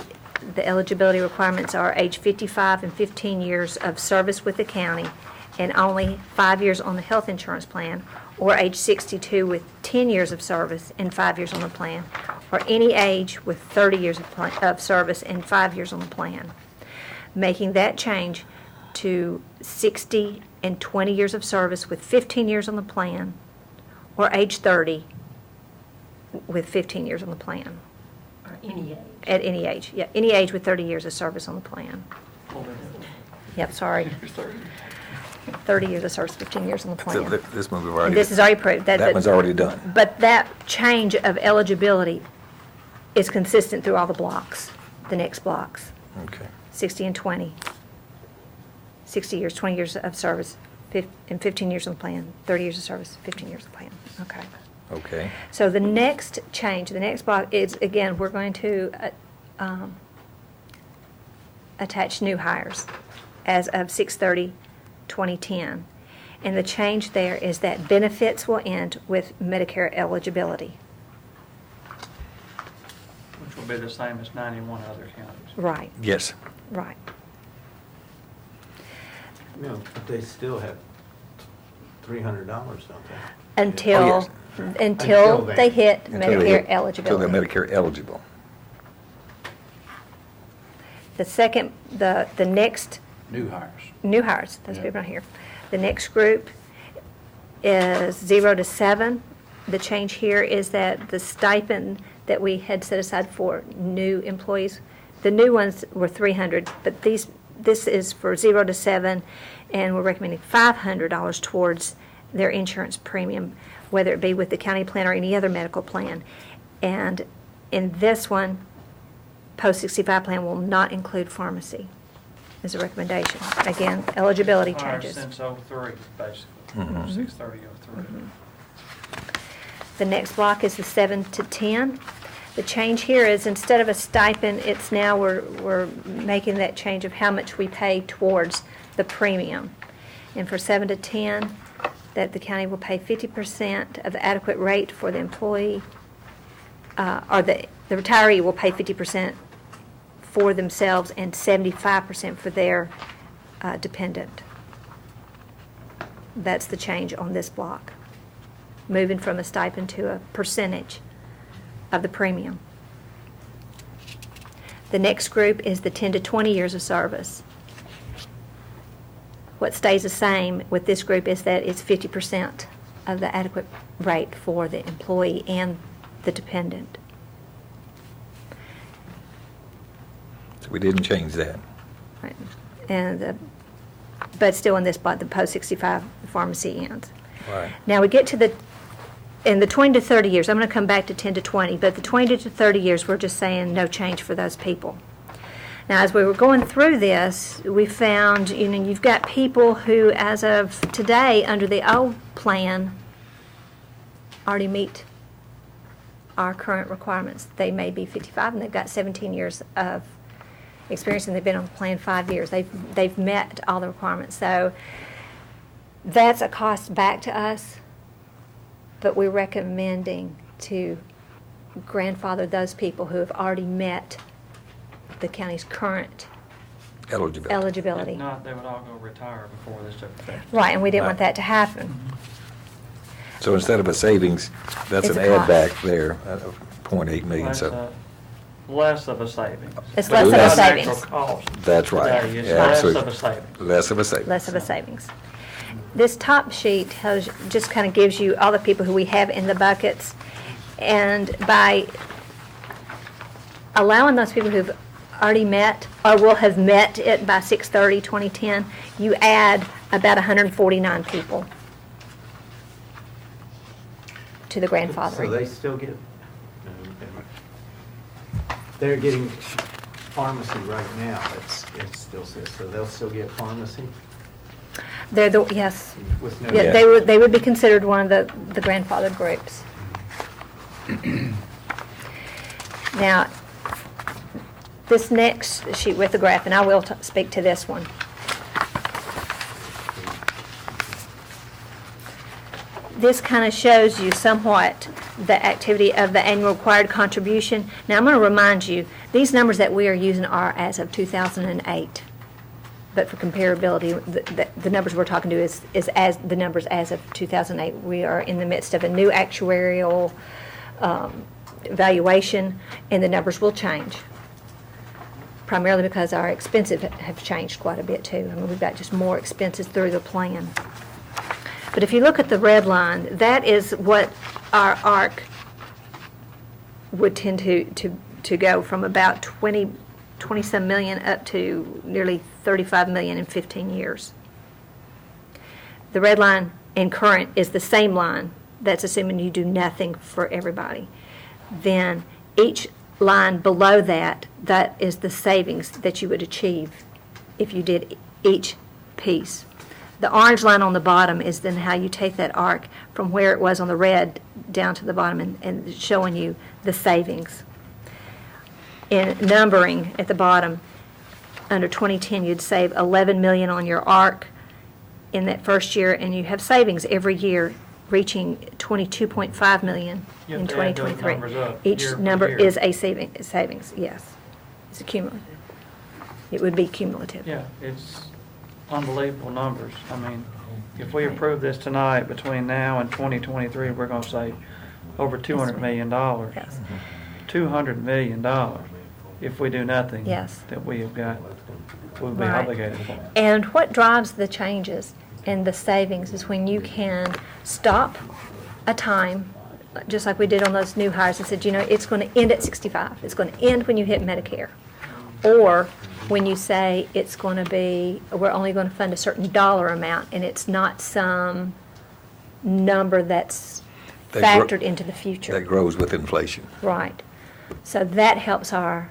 D: the eligibility requirements are age 55 and 15 years of service with the county and only 5 years on the health insurance plan, or age 62 with 10 years of service and 5 years on the plan, or any age with 30 years of service and 5 years on the plan. Making that change to 60 and 20 years of service with 15 years on the plan, or age 30 with 15 years on the plan.
A: Or any age.
D: At any age, yeah, any age with 30 years of service on the plan. Yep, sorry. 30 years of service, 15 years on the
B: So
D: plan.
B: this one we've already.
D: This is already approved.
B: That one's already done.
D: But that change of eligibility is consistent through all the blocks, the next blocks,
B: Okay.
D: 60 and 20. 60 years, 20 years of service, and 15 years on the plan, 30 years of service, 15 years of the plan. Okay.
B: Okay.
D: So the next change, the next block is, again, we're going to attach new hires as of 6/30/2010. And the change there is that benefits will end with Medicare eligibility.
E: Which will be the same as 91 other counties.
D: Right,
B: Yes.
D: right.
F: No, but they still have $300, don't they?
D: Until,
B: Oh, yes.
D: until
F: Until
D: they
F: then.
D: hit
B: Until they
D: Medicare
B: hit- Until
D: eligibility.
B: they're Medicare eligible.
D: The second, the next
G: New hires.
D: new hires, those
G: Yeah.
D: people right here. The next group is 0 to 7. The change here is that the stipend that we had set aside for new employees, the new ones were 300, but this is for 0 to 7, and we're recommending $500 towards their insurance premium, whether it be with the county plan or any other medical plan. And in this one, post-65 plan will not include pharmacy as a recommendation. Again, eligibility
E: Higher
D: changes.
E: since '03, basically,
B: Mhm.
E: 6/30/03.
D: The next block is the 7 to 10. The change here is instead of a stipend, it's now we're making that change of how much we pay towards the premium. And for 7 to 10, that the county will pay 50% of the adequate rate for the employee, or the retiree will pay 50% for themselves and 75% for their dependent. That's the change on this block, moving from a stipend to a percentage of the premium. The next group is the 10 to 20 years of service. What stays the same with this group is that it's 50% of the adequate rate for the employee and the dependent.
B: So we didn't change that.
D: Right. But still in this block, the post-65 pharmacy ends.
B: Right.
D: Now we get to in the 20 to 30 years, I'm going to come back to 10 to 20, but the 20 to 30 years, we're just saying no change for those people. Now, as we were going through this, we found, you've got people who, as of today, under the old plan, already meet our current requirements. They may be 55 and they've got 17 years of experience and they've been on the plan 5 years. They've met all the requirements. So that's a cost back to us, but we're recommending to grandfather those people who have already met the county's current eligibility.
E: If not, they would all go retire before this took effect.
D: Right, and we didn't want
B: Right.
D: that to happen.
B: So instead of a savings, that's
D: It's
B: an
D: a
B: add
D: cost.
B: back there, of 0.8 million,
E: That's
B: so.
E: less of a savings.
D: It's
E: But
D: less of a
E: the
D: savings.
E: actual cost
B: That's right.
E: today is
B: Yeah,
E: less
B: so
E: of a savings.
B: Less of a savings.
D: Less of a savings. This top sheet just kind of gives you all the people who we have in the buckets. And by allowing those people who've already met or will have met it by 6/30/2010, you add about 149 people to the
F: So
D: grandfathering.
F: they still get, they're getting pharmacy right now, it still says, so they'll still get pharmacy?
D: They're yes.
F: With no-
D: Yeah, they would be considered one of the grandfathered groups. Now, this next sheet with the graph, and I will speak to this one. This kind of shows you somewhat the activity of the annual required contribution. Now, I'm going to remind you, these numbers that we are using are as of 2008. But for comparability, the numbers we're talking to is as the numbers as of 2008. We are in the midst of a new actuarial evaluation, and the numbers will change, primarily because our expenses have changed quite a bit too. I mean, we've got just more expenses through the plan. But if you look at the red line, that is what our ARC would tend to go from about 20-some million up to nearly 35 million in 15 years. The red line in current is the same line. That's assuming you do nothing for everybody. Then each line below that, that is the savings that you would achieve if you did each piece. The orange line on the bottom is then how you take that arc from where it was on the red down to the bottom and showing you the savings. In numbering at the bottom, under 2010, you'd save 11 million on your arc in that first year, and you have savings every year reaching 22.5 million
E: You have
D: in
E: to add those
D: 2023.
E: numbers up
D: Each
E: year per
D: number
E: year.
D: is a savings, yes. It's a cumulative. It would be cumulative.
E: Yeah, it's unbelievable numbers. I mean, if we approve this tonight, between now and 2023, we're going to save over $200 million.
D: Yes.
E: $200 million if we do nothing.
D: Yes.
E: That we have got, we'll be
D: Right.
E: obligated for.
D: And what drives the changes and the savings is when you can stop a time, just like we did on those new hires, and said, you know, it's going to end at 65. It's going to end when you hit Medicare. Or when you say it's going to be, we're only going to fund a certain dollar amount, and it's not some number that's factored into the future.
B: That grows with inflation.
D: Right. So that helps our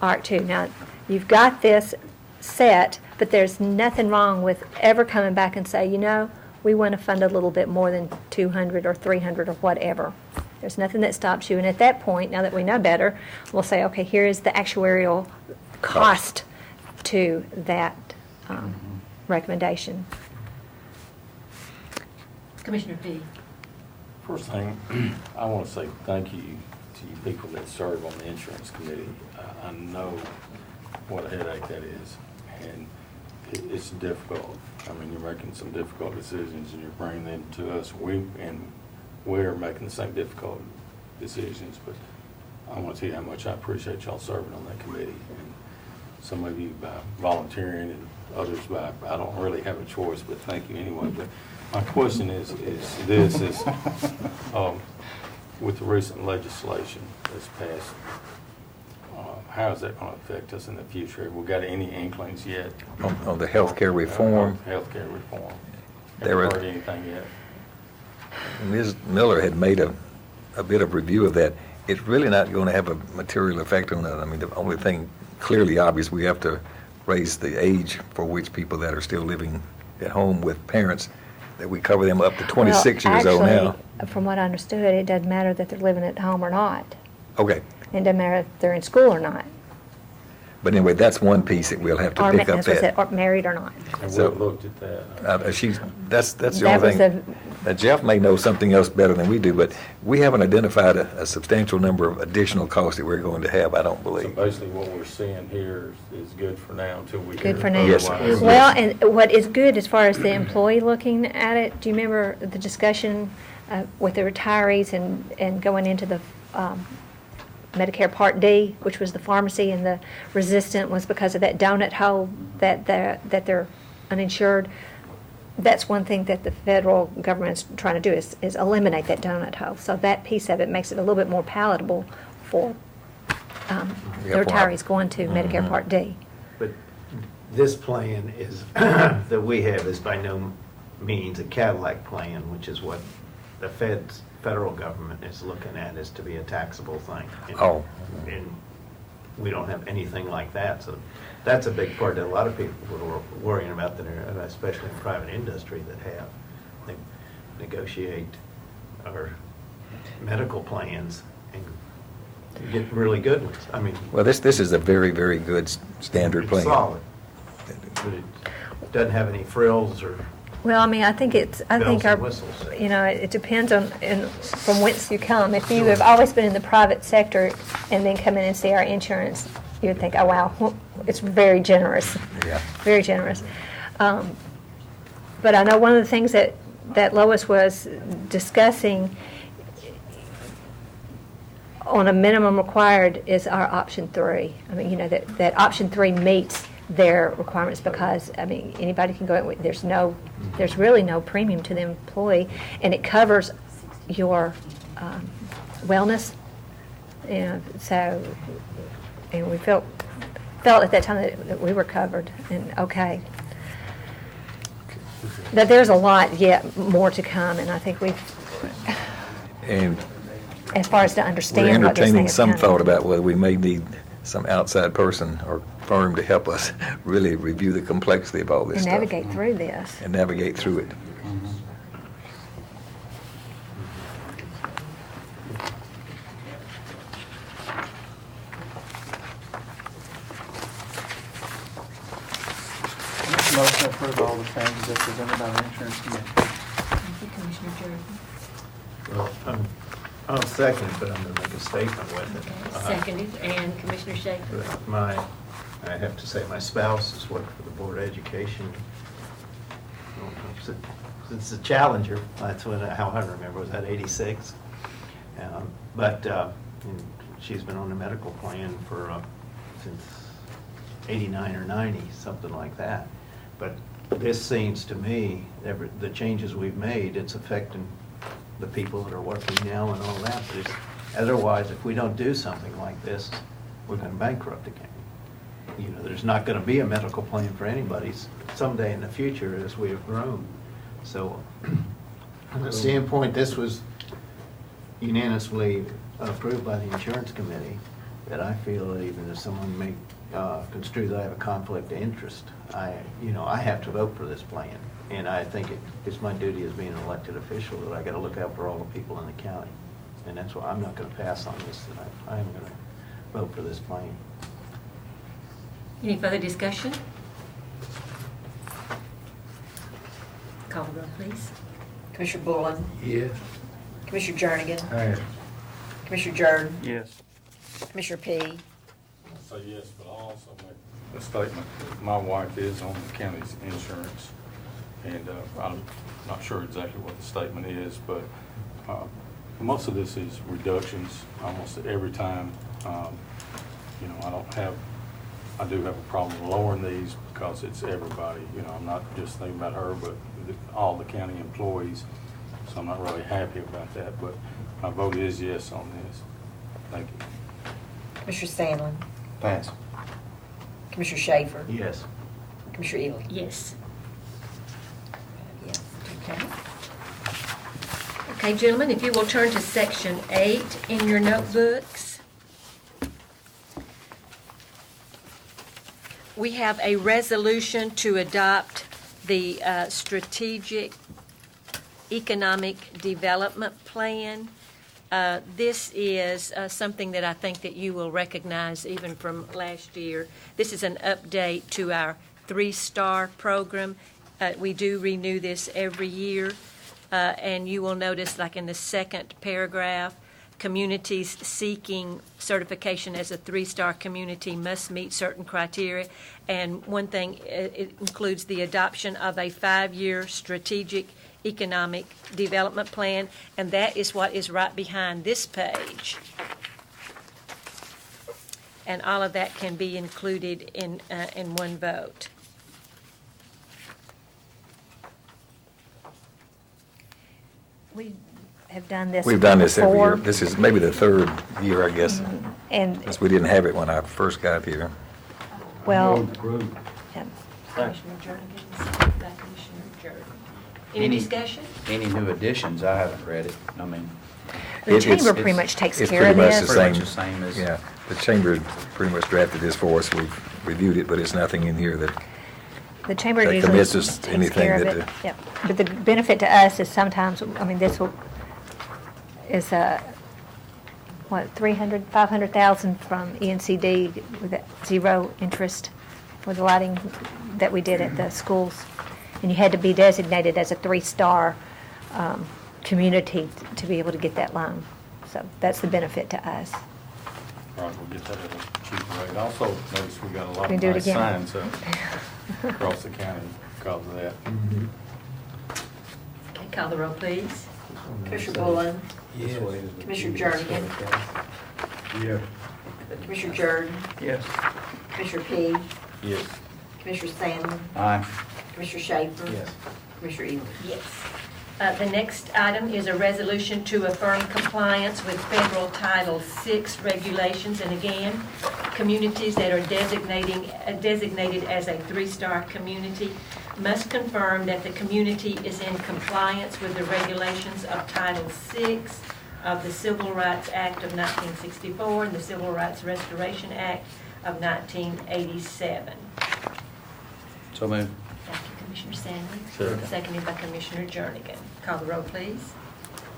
D: ARC too. Now, you've got this set, but there's nothing wrong with ever coming back and say, you know, we want to fund a little bit more than 200 or 300 or whatever. There's nothing that stops you. And at that point, now that we know better, we'll say, okay, here is the actuarial cost to that recommendation.
A: Commissioner P.
I: First thing, I want to say thank you to you people that serve on the insurance committee. I know what a headache that is, and it's difficult. I mean, you're making some difficult decisions, and you're bringing them to us. We're making the same difficult decisions, but I want to tell you how much I appreciate y'all serving on that committee. And some of you by volunteering, and others by, I don't really have a choice, but thank you anyway. But my question is with the recent legislation that's passed, how is that going to affect us in the future? Have we got any inklings yet?
B: On the healthcare reform,
I: Healthcare reform.
B: There were-
I: Haven't heard anything yet?
B: Ms. Miller had made a bit of review of that. It's really not going to have a material effect on that. I mean, the only thing clearly obvious, we have to raise the age for which people that are still living at home with parents, that we cover them up to 26 years old now.
D: Actually, from what I understood, it doesn't matter that they're living at home or not.
B: Okay,
D: It doesn't matter if they're in school or not.
B: but anyway, that's one piece that we'll have to
D: Or,
B: pick up
D: as I said,
B: that.
D: or married or not.
I: And
B: So-
I: we've looked at that.
B: That's the
D: That
B: only
D: was
B: thing. Now, Jeff may know something else better than we do, but we haven't identified a substantial number of additional costs that we're going to have, I don't
I: So
B: believe.
I: basically what we're seeing here is good for now until we hear
D: Good for now.
B: Yes, sir.
I: otherwise.
D: Well, and what is good as far as the employee looking at it, do you remember the discussion with the retirees and going into the Medicare Part D, which was the pharmacy, and the resistant was because of that donut hole that they're uninsured? That's one thing that the federal government's trying to do is eliminate that donut hole. So that piece of it makes it a little bit more palatable for the retirees going to Medicare Part D.
F: But this plan is, that we have is by no means a Cadillac plan, which is what the federal government is looking at, is to be a taxable thing.
B: Oh.
F: And we don't have anything like that, so that's a big part that a lot of people are worrying about, that are, especially in private industry, that have. They negotiate our medical plans and get really good ones. I mean,
B: Well, this is a very, very good standard plan.
F: it's solid, but it doesn't have any frills or
D: Well, I mean, I think
F: bells
D: our,
F: and whistles.
D: you know, it depends on from whence you come. If you have always been in the private sector and then come in and see our insurance, you would think, oh, wow, it's very generous.
B: Yeah.
D: Very generous. But I know one of the things that Lois was discussing on a minimum required is our option 3. I mean, you know, that option 3 meets their requirements because, I mean, anybody can go, there's really no premium to the employee, and it covers your wellness, you know, so, and we felt at that time that we were covered and okay. That there's a lot yet more to come, and I think
B: And
D: as far as to understand
B: we're
D: what this thing
B: entertaining
D: is
B: some
D: counting.
B: thought about whether we may need some outside person or firm to help us really review the complexity of all this
D: And
B: stuff.
D: navigate through this.
B: And navigate through it.
G: Motion to approve all the changes as presented by the insurance committee.
A: Thank you, Commissioner Jordan.
F: Well, I'll second, but I'm going to make a statement with it.
A: Seconded, and Commissioner Schaefer.
F: I have to say, my spouse has worked for the Board of Education since the Challenger. That's how I remember. Was that 86? But she's been on the medical plan for since 89 or 90, something like that. But this seems to me, the changes we've made, it's affecting the people that are working now and all that. But otherwise, if we don't do something like this, we're going to bankrupt the county. You know, there's not going to be a medical plan for anybody someday in the future as we have grown. So, from the standpoint, this was unanimously approved by the insurance committee, that I feel that even if someone may construe that I have a conflict of interest, I have to vote for this plan. And I think it's my duty as being an elected official that I got to look out for all the people in the county. And that's why I'm not going to pass on this tonight. I am going to vote for this plan.
A: Any further discussion? Call the roll, please.
J: Commissioner Bullen?
F: Yes.
J: Commissioner Jernigan?
F: Aye.
J: Commissioner Jordan?
E: Yes.
J: Commissioner P?
I: I'll say yes, but I'll also make a statement. My wife is on the county's insurance, and I'm not sure exactly what the statement is, but most of this is reductions almost every time. You know, I do have a problem lowering these because it's everybody. You know, I'm not just thinking about her, but all the county employees. So I'm not really happy about that, but my vote is yes on this. Thank you.
J: Commissioner Sandlin?
G: Pass.
J: Commissioner Schaefer?
F: Yes.
J: Commissioner Ely?
A: Yes.
J: Yes.
A: Okay. Okay, gentlemen, if you will turn to Section 8 in your notebooks. We have a resolution to adopt the Strategic Economic Development Plan. This is something that I think that you will recognize even from last year. This is an update to our 3-star program. We do renew this every year, and you will notice, like in the second paragraph, communities seeking certification as a 3-star community must meet certain criteria. And one thing, it includes the adoption of a 5-year strategic economic development plan, and that is what is right behind this page. And all of that can be included in one vote.
D: We have done this
B: We've done this every year.
D: before.
B: This is maybe the 3rd year, I guess,
D: And,
B: because we didn't have it when I first got here.
D: well, yeah.
A: Commissioner Jernigan, second by Commissioner Jordan. Any discussion?
G: Any new additions, I haven't read it. I mean,
D: The
B: It's-
D: chamber
B: it's-
D: pretty much takes
B: it's
D: care of
B: pretty much
D: this.
B: the
G: pretty much
B: same.
G: the same as.
B: Yeah, the chamber pretty much drafted this for us. We've reviewed it, but it's nothing in here that,
D: The chamber
B: that
D: usually
B: commits us
D: takes
B: to anything
D: care of
B: that
D: it. Yep. But the benefit to us is sometimes, I mean, this is what, 300, 500,000 from ENCD with that 0 interest for the lighting that we did at the schools. And you had to be designated as a 3-star community to be able to get that loan. So that's the benefit to us.
I: All right, we'll get that at a cheaper rate. Also, notice we got a lot
D: Can we
I: of
D: do it
I: nice
D: again?
I: signs up across the county because of that.
A: Okay, call the roll, please.
J: Commissioner Bullen?
F: Yes.
J: Commissioner Jernigan?
F: Yeah.
J: Commissioner Jordan?
E: Yes.
J: Commissioner P?
I: Yes.
J: Commissioner Sandlin?
G: Aye.
J: Commissioner Schaefer?
F: Yes.
J: Commissioner Ely?
A: Yes. The next item is a resolution to affirm compliance with federal Title VI regulations. And again, communities that are designated as a three-star community must confirm that the community is in compliance with the regulations of Title VI of the Civil Rights Act of 1964 and the Civil Rights Restoration Act of 1987.
G: So moved.
A: Thank you, Commissioner Stanley.
I: Second.
A: Seconded by Commissioner Jernigan. Call the roll, please.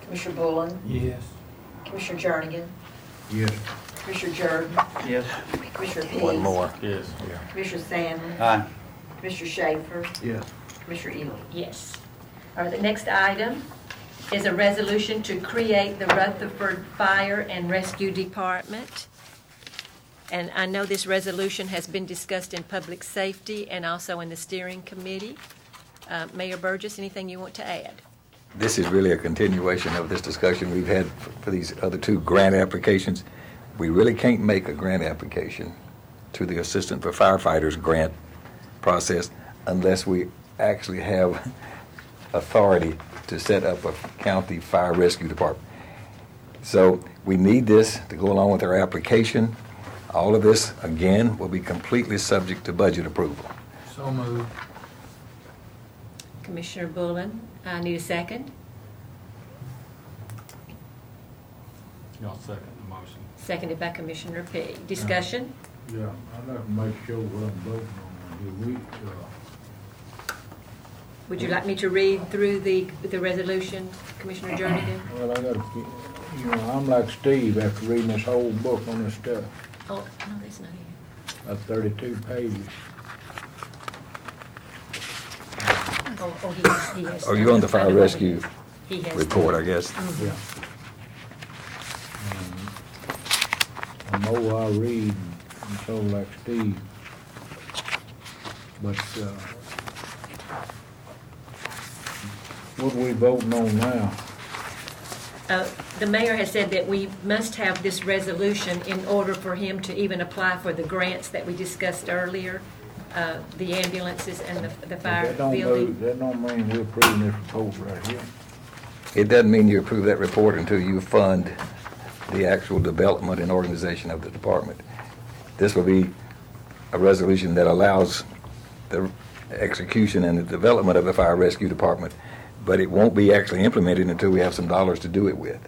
J: Commissioner Bullen?
O: Yes.
J: Commissioner Jernigan?
O: Yes.
J: Commissioner Jordan?
E: Yes.
J: Commissioner Pease?
B: One more.
I: Yes.
J: Commissioner Sandlin?
G: Aye.
J: Commissioner Schaefer?
O: Yes.
J: Commissioner Ely?
A: Yes. All right, the next item is a resolution to create the Rutherford Fire and Rescue Department. And I know this resolution has been discussed in public safety and also in the steering committee. Mayor Burgess, anything you want to add?
B: This is really a continuation of this discussion we've had for these other two grant applications. We really can't make a grant application to the Assistant for Firefighters grant process unless we actually have authority to set up a county fire rescue department. So we need this to go along with our application. All of this, again, will be completely subject to budget approval.
O: So moved.
A: Commissioner Bullen, I need a second.
I: Y'all second the motion.
A: Seconded by Commissioner P. Discussion?
O: Yeah, I'd like to make sure what I'm voting on. Do we,
A: Would you like me to read through the resolution, Commissioner Jernigan?
O: well, I gotta, I'm like Steve after reading this whole book on this stuff.
A: Oh, no, that's not it.
O: That's 32 pages.
A: He has.
B: Are you on the fire rescue
A: He has.
B: report, I guess?
A: Mhm.
O: Yeah. The more I read, I'm so like Steve. But, what are we voting on now?
A: The mayor has said that we must have this resolution in order for him to even apply for the grants that we discussed earlier, the ambulances and the fire building.
O: That don't mean we're approving this report right here.
B: It doesn't mean you approve that report until you fund the actual development and organization of the department. This will be a resolution that allows the execution and the development of the fire rescue department, but it won't be actually implemented until we have some dollars to do it with.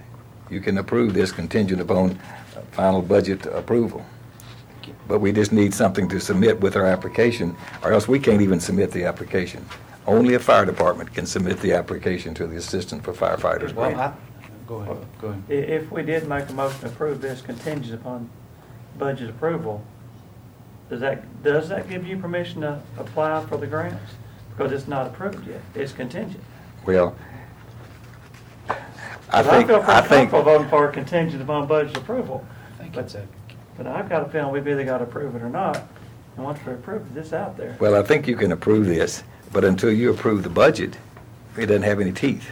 B: You can approve this contingent upon final budget approval. But we just need something to submit with our application, or else we can't even submit the application. Only a fire department can submit the application to the Assistant for Firefighters
G: Well,
B: grant.
G: go ahead, go ahead.
E: If we did make a motion to approve this contingent upon budget approval, does that give you permission to apply for the grants? Because it's not approved yet, it's contingent.
B: Well, I
E: But
B: think,
E: feel
B: I
E: pretty
B: think,
E: comfortable voting for a contingent upon budget approval.
G: I think it's a,
E: But I've got a feeling we've either got to approve it or not. And once we approve it, it's out there.
B: well, I think you can approve this, but until you approve the budget, it doesn't have any teeth.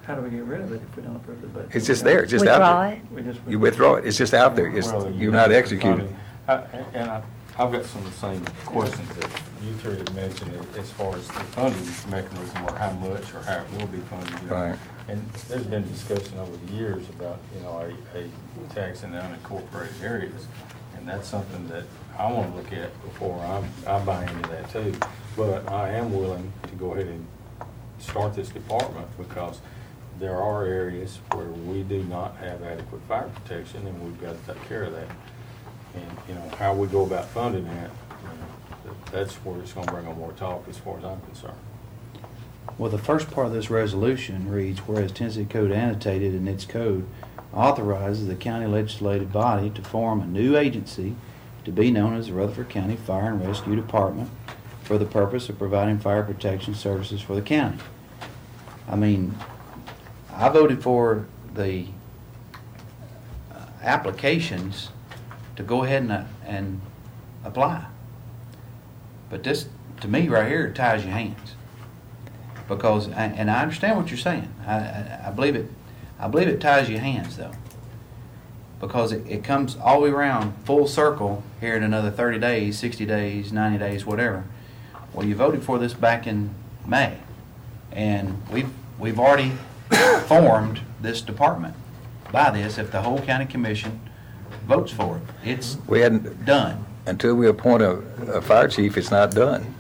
E: How do we get rid of it if we don't approve the budget?
B: It's just there, it's just out
D: Withdraw
B: there.
D: it.
E: We just
B: You withdraw it, it's just out there. It's,
I: Well,
B: you're not executing.
I: I've got some of the same questions that you three had mentioned as far as the funding mechanism or how much or how it will be funded. you know.
B: Right.
I: And there's been discussion over the years about, a tax in the unincorporated areas. And that's something that I want to look at before I buy into that too. But I am willing to go ahead and start this department because there are areas where we do not have adequate fire protection and we've got to take care of that. And, how we go about funding that, that's where it's going to bring on more talk as far as I'm concerned.
G: well, the first part of this resolution reads, whereas Tennessee Code annotated in its code authorizes the county legislative body to form a new agency to be known as the Rutherford County Fire and Rescue Department for the purpose of providing fire protection services for the county. I mean, I voted for the applications to go ahead and apply. But this, to me, right here, ties your hands. Because, and I understand what you're saying. I believe it ties your hands, though. because it comes all the way around full circle here in another 30 days, 60 days, 90 days, whatever. Well, you voted for this back in May, and we've already formed this department by this. If the whole county commission votes for it, it's done.
B: Until we appoint a fire chief, it's not done.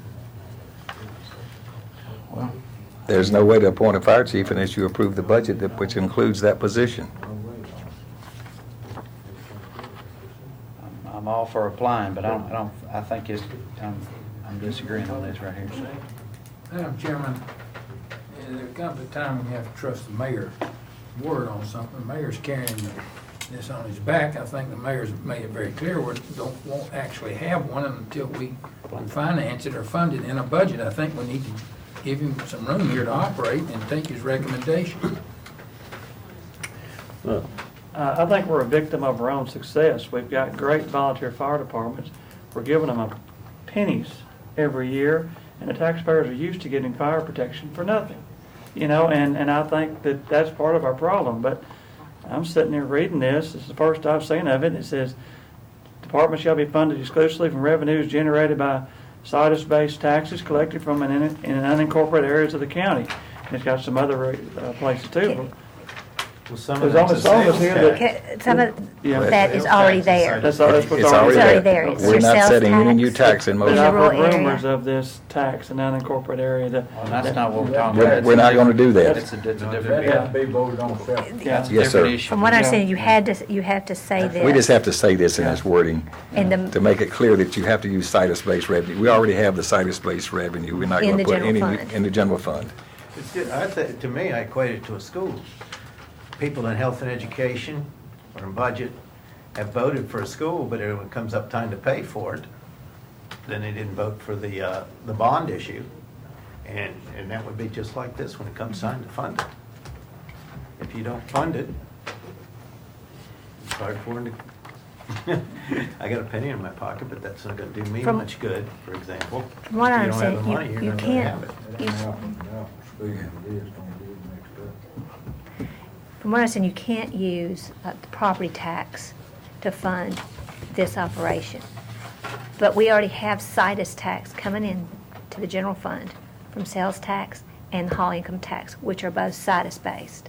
G: Well,
B: there's no way to appoint a fire chief unless you approve the budget, which includes that position.
G: I'm all for applying, but I think I'm disagreeing on this right here.
O: Madam Chairman, there comes a time when you have to trust the mayor's word on something. The mayor's carrying this on his back. I think the mayor's made it very clear we won't actually have one until we finance it or fund it in a budget. I think we need to give him some room here to operate and take his recommendation.
E: I think we're a victim of our own success. We've got great volunteer fire departments. We're giving them pennies every year, and the taxpayers are used to getting fire protection for nothing. You know, and I think that that's part of our problem. But I'm sitting there reading this. This is the first I've seen of it. It says, department shall be funded exclusively from revenues generated by situs-based taxes collected from in unincorporated areas of the county. And it's got some other places too.
F: Well, some
E: There's
F: of
E: only
F: that's
E: some of us
F: a
E: here
F: sales
E: that.
D: Some of that is already there.
E: That's what's
B: It's already there.
D: It's
B: We're
D: your
B: not
D: sales
B: setting any
D: tax.
B: new tax in
D: In
B: motion.
D: the
E: I've
D: rural
E: heard
D: area.
E: rumors of this tax in unincorporated area.
G: That's not what we're talking about.
B: We're not going to do that.
G: It's a different.
O: be voted on separately.
E: Yeah.
B: Yes, sir.
D: From what I understand, you have to say this.
B: We just have to say this in this wording
D: And the-
B: to make it clear that you have to use situs-based revenue. We already have the situs-based revenue. We're not
D: In
B: going to
D: the
B: put
D: general
B: any
D: fund.
B: in the general fund.
F: To me, I equate it to a school. People in health and education or in budget have voted for a school, but when it comes up time to pay for it, then they didn't vote for the bond issue. And that would be just like this when it comes time to fund it. If you don't fund it, it's hard for them to, I got a penny in my pocket, but that's not gonna do me
D: From-
F: much good, for example.
D: From what I
F: If you don't have the
D: understand,
F: money, you're
D: you
F: not gonna
D: can't,
F: have it.
D: from what I understand, you can't use the property tax to fund this operation. But we already have situs tax coming in to the general fund from sales tax and the hall income tax, which are both situs-based.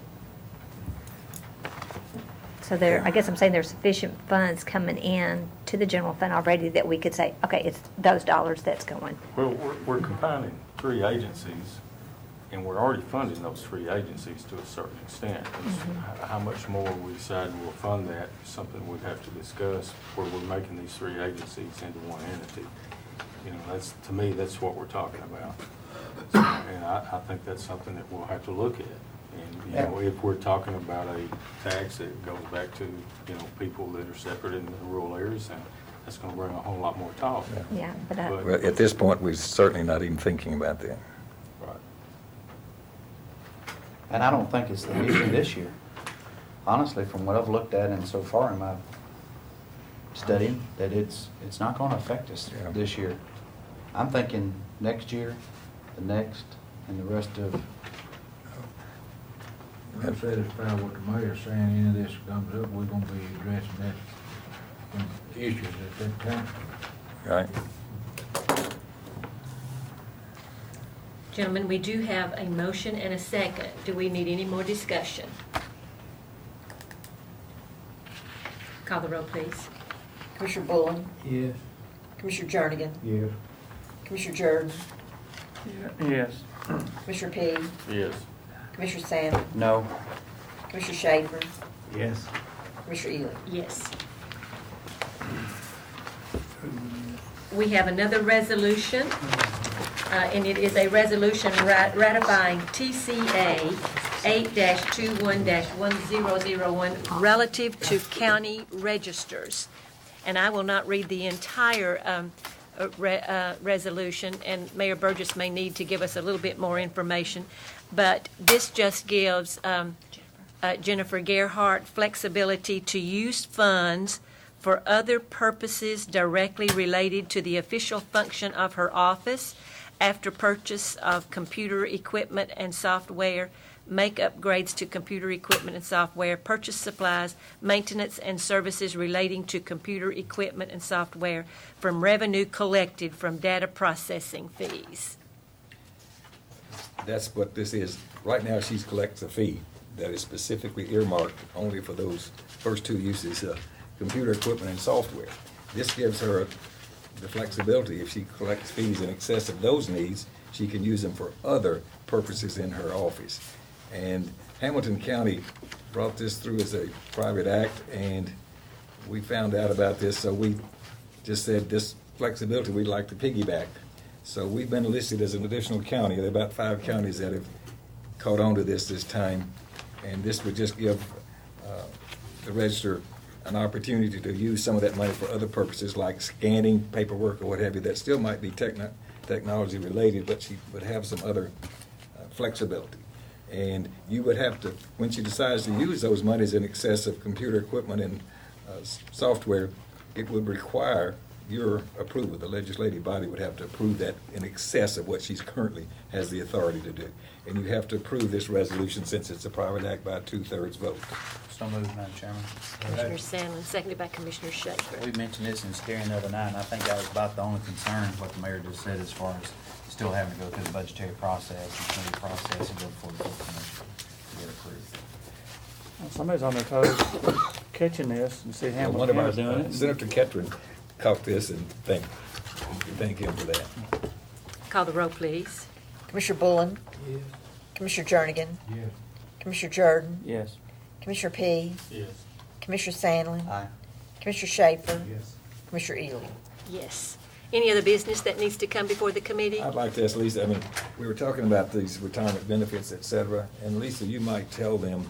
D: So there, I guess I'm saying there's sufficient funds coming in to the general fund already that we could say, okay, it's those dollars that's going.
I: Well, we're combining three agencies, and we're already funding those three agencies to a certain extent. How much more we decide we'll fund that is something we'd have to discuss, where we're making these three agencies into one entity. You know, that's, to me, that's what we're talking about. So, and I think that's something that we'll have to look at. And, you know, if we're talking about a tax that goes back to, you know, people that are separate in the rural areas, and that's gonna bring a whole lot more talk.
D: Yeah, but
B: Well, at this point, we're certainly not even thinking about that.
I: Right.
G: And I don't think it's the issue this year. Honestly, from what I've looked at and so far in my study, that it's not gonna affect us this year. I'm thinking next year, the next, and the rest of.
R: I'm satisfied with the mayor saying any of this comes up, we're gonna be addressing that issues at that time.
B: Right?
A: Gentlemen, we do have a motion and a second. Do we need any more discussion? Call the roll, please.
J: Commissioner Bullen?
O: Yes.
J: Commissioner Jernigan?
R: Yes.
J: Commissioner Jordan?
E: Yes.
J: Commissioner P?
I: Yes.
J: Commissioner Salmon?
G: No.
J: Commissioner Schaefer?
F: Yes.
J: Commissioner Ely?
A: Yes. We have another resolution, and it is a resolution ratifying TCA 8-21-1001 relative to county registers. And I will not read the entire resolution, and Mayor Burgess may need to give us a little bit more information, but this just gives Jennifer Gerhardt flexibility to use funds for other purposes directly related to the official function of her office after purchase of computer equipment and software make upgrades to computer equipment and software, purchase supplies, maintenance and services relating to computer equipment and software from revenue collected from data processing fees.
B: That's what this is. Right now, she collects a fee that is specifically earmarked only for those first two uses, computer equipment and software. This gives her the flexibility. If she collects fees in excess of those needs, she can use them for other purposes in her office. And Hamilton County brought this through as a private act, and we found out about this, so we just said this flexibility we'd like to piggyback. So we've been listed as an additional county. There are about 5 counties that have caught on to this time, and this would just give the register an opportunity to use some of that money for other purposes like scanning paperwork or what have you that still might be technology related, but she would have some other flexibility. And you would have to, when she decides to use those monies in excess of computer equipment and software, it would require your approval. The legislative body would have to approve that in excess of what she's currently has the authority to do. And you have to approve this resolution since it's a private act by a 2/3 vote.
G: So moved, Madam Chairman.
A: Commissioner Sandlin, seconded by Commissioner Schaefer.
G: We mentioned this in steering the other night, and I think that was about the only concern, what the mayor just said, as far as still having to go through the budgetary process, the committee process, and go before the full commission to get approved.
E: Well, somebody's on their toes catching this, and see
B: One
E: Hamilton
B: of our,
E: doing it.
B: Senator Ketron caught this, and thank him for that.
A: Call the roll, please.
J: Commissioner Bullen?
R: Yes.
J: Commissioner Jernigan?
R: Yes.
J: Commissioner Jordan?
E: Yes.
J: Commissioner P?
I: Yes.
J: Commissioner Sandlin?
G: Aye.
J: Commissioner Schaefer?
R: Yes.
J: Commissioner Ely?
A: Yes. Any other business that needs to come before the committee?
B: I'd like to ask Lisa, we were talking about these retirement benefits, et cetera, and Lisa, you might tell them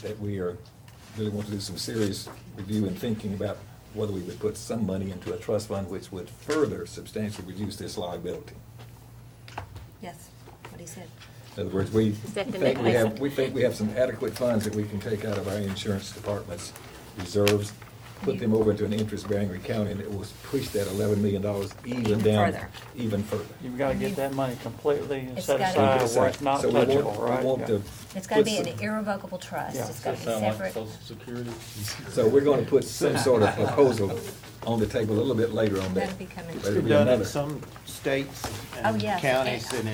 B: that we really want to do some serious review and thinking about whether we would put some money into a trust fund which would further substantially reduce this liability.
J: Yes, what he said.
B: In other words, we
A: that the
B: think
A: next-
B: we think we have some adequate funds that we can take out of our insurance department's reserves, put them over into an interest-bearing account, and it will push that $11 million even down.
J: further.
B: Even further.
E: You've got to get that money completely
K: It's
E: set
K: gotta-
E: aside where it's not
B: So we want-
E: touchable,
B: we
E: right?
B: want
E: Yeah.
B: to
K: It's got to
B: put
K: be an
B: some-
K: irrevocable trust.
E: Yeah.
K: It's got to be
I: Sound like
K: separate.
I: Social Security?
B: So we're going to put some sort of proposal on the table a little bit later on that.
K: That'll be coming.
B: But it'll be
F: Done in
B: another-
F: some states
K: Oh,
F: and
K: yes.
F: counties, and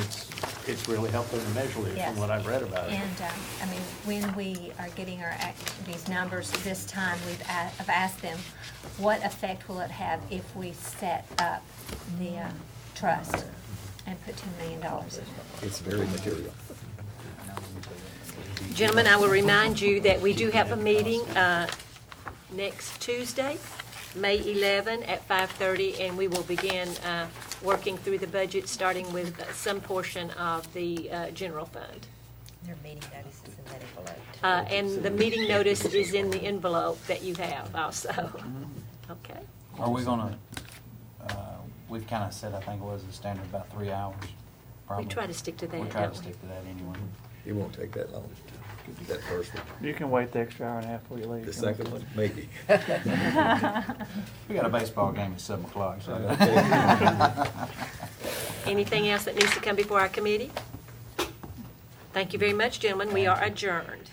F: it's really helping immeasurably
K: Yes.
F: from what I've read about it.
K: And, when we are getting these numbers this time, I've asked them, what effect will it have if we set up the trust and put $10 million in it?
B: It's very material.
A: Gentlemen, I will remind you that we do have a meeting next Tuesday, May 11 at 5:30, and we will begin working through the budget, starting with some portion of the general fund.
J: Their meeting notice is in that envelope.
A: And the meeting notice is in the envelope that you have also. Okay.
G: Are we gonna, we've kind of said, I think it was the standard about 3 hours.
A: We
G: probably.
A: try to stick to that,
G: We try
A: don't
G: to
A: we?
G: stick to that anyway.
B: It won't take that long, that first one.
E: You can wait the extra hour and a half before you leave.
B: The second one, maybe.
G: We got a baseball game at 7 o'clock, so.
A: Anything else that needs to come before our committee? Thank you very much, gentlemen. We are adjourned.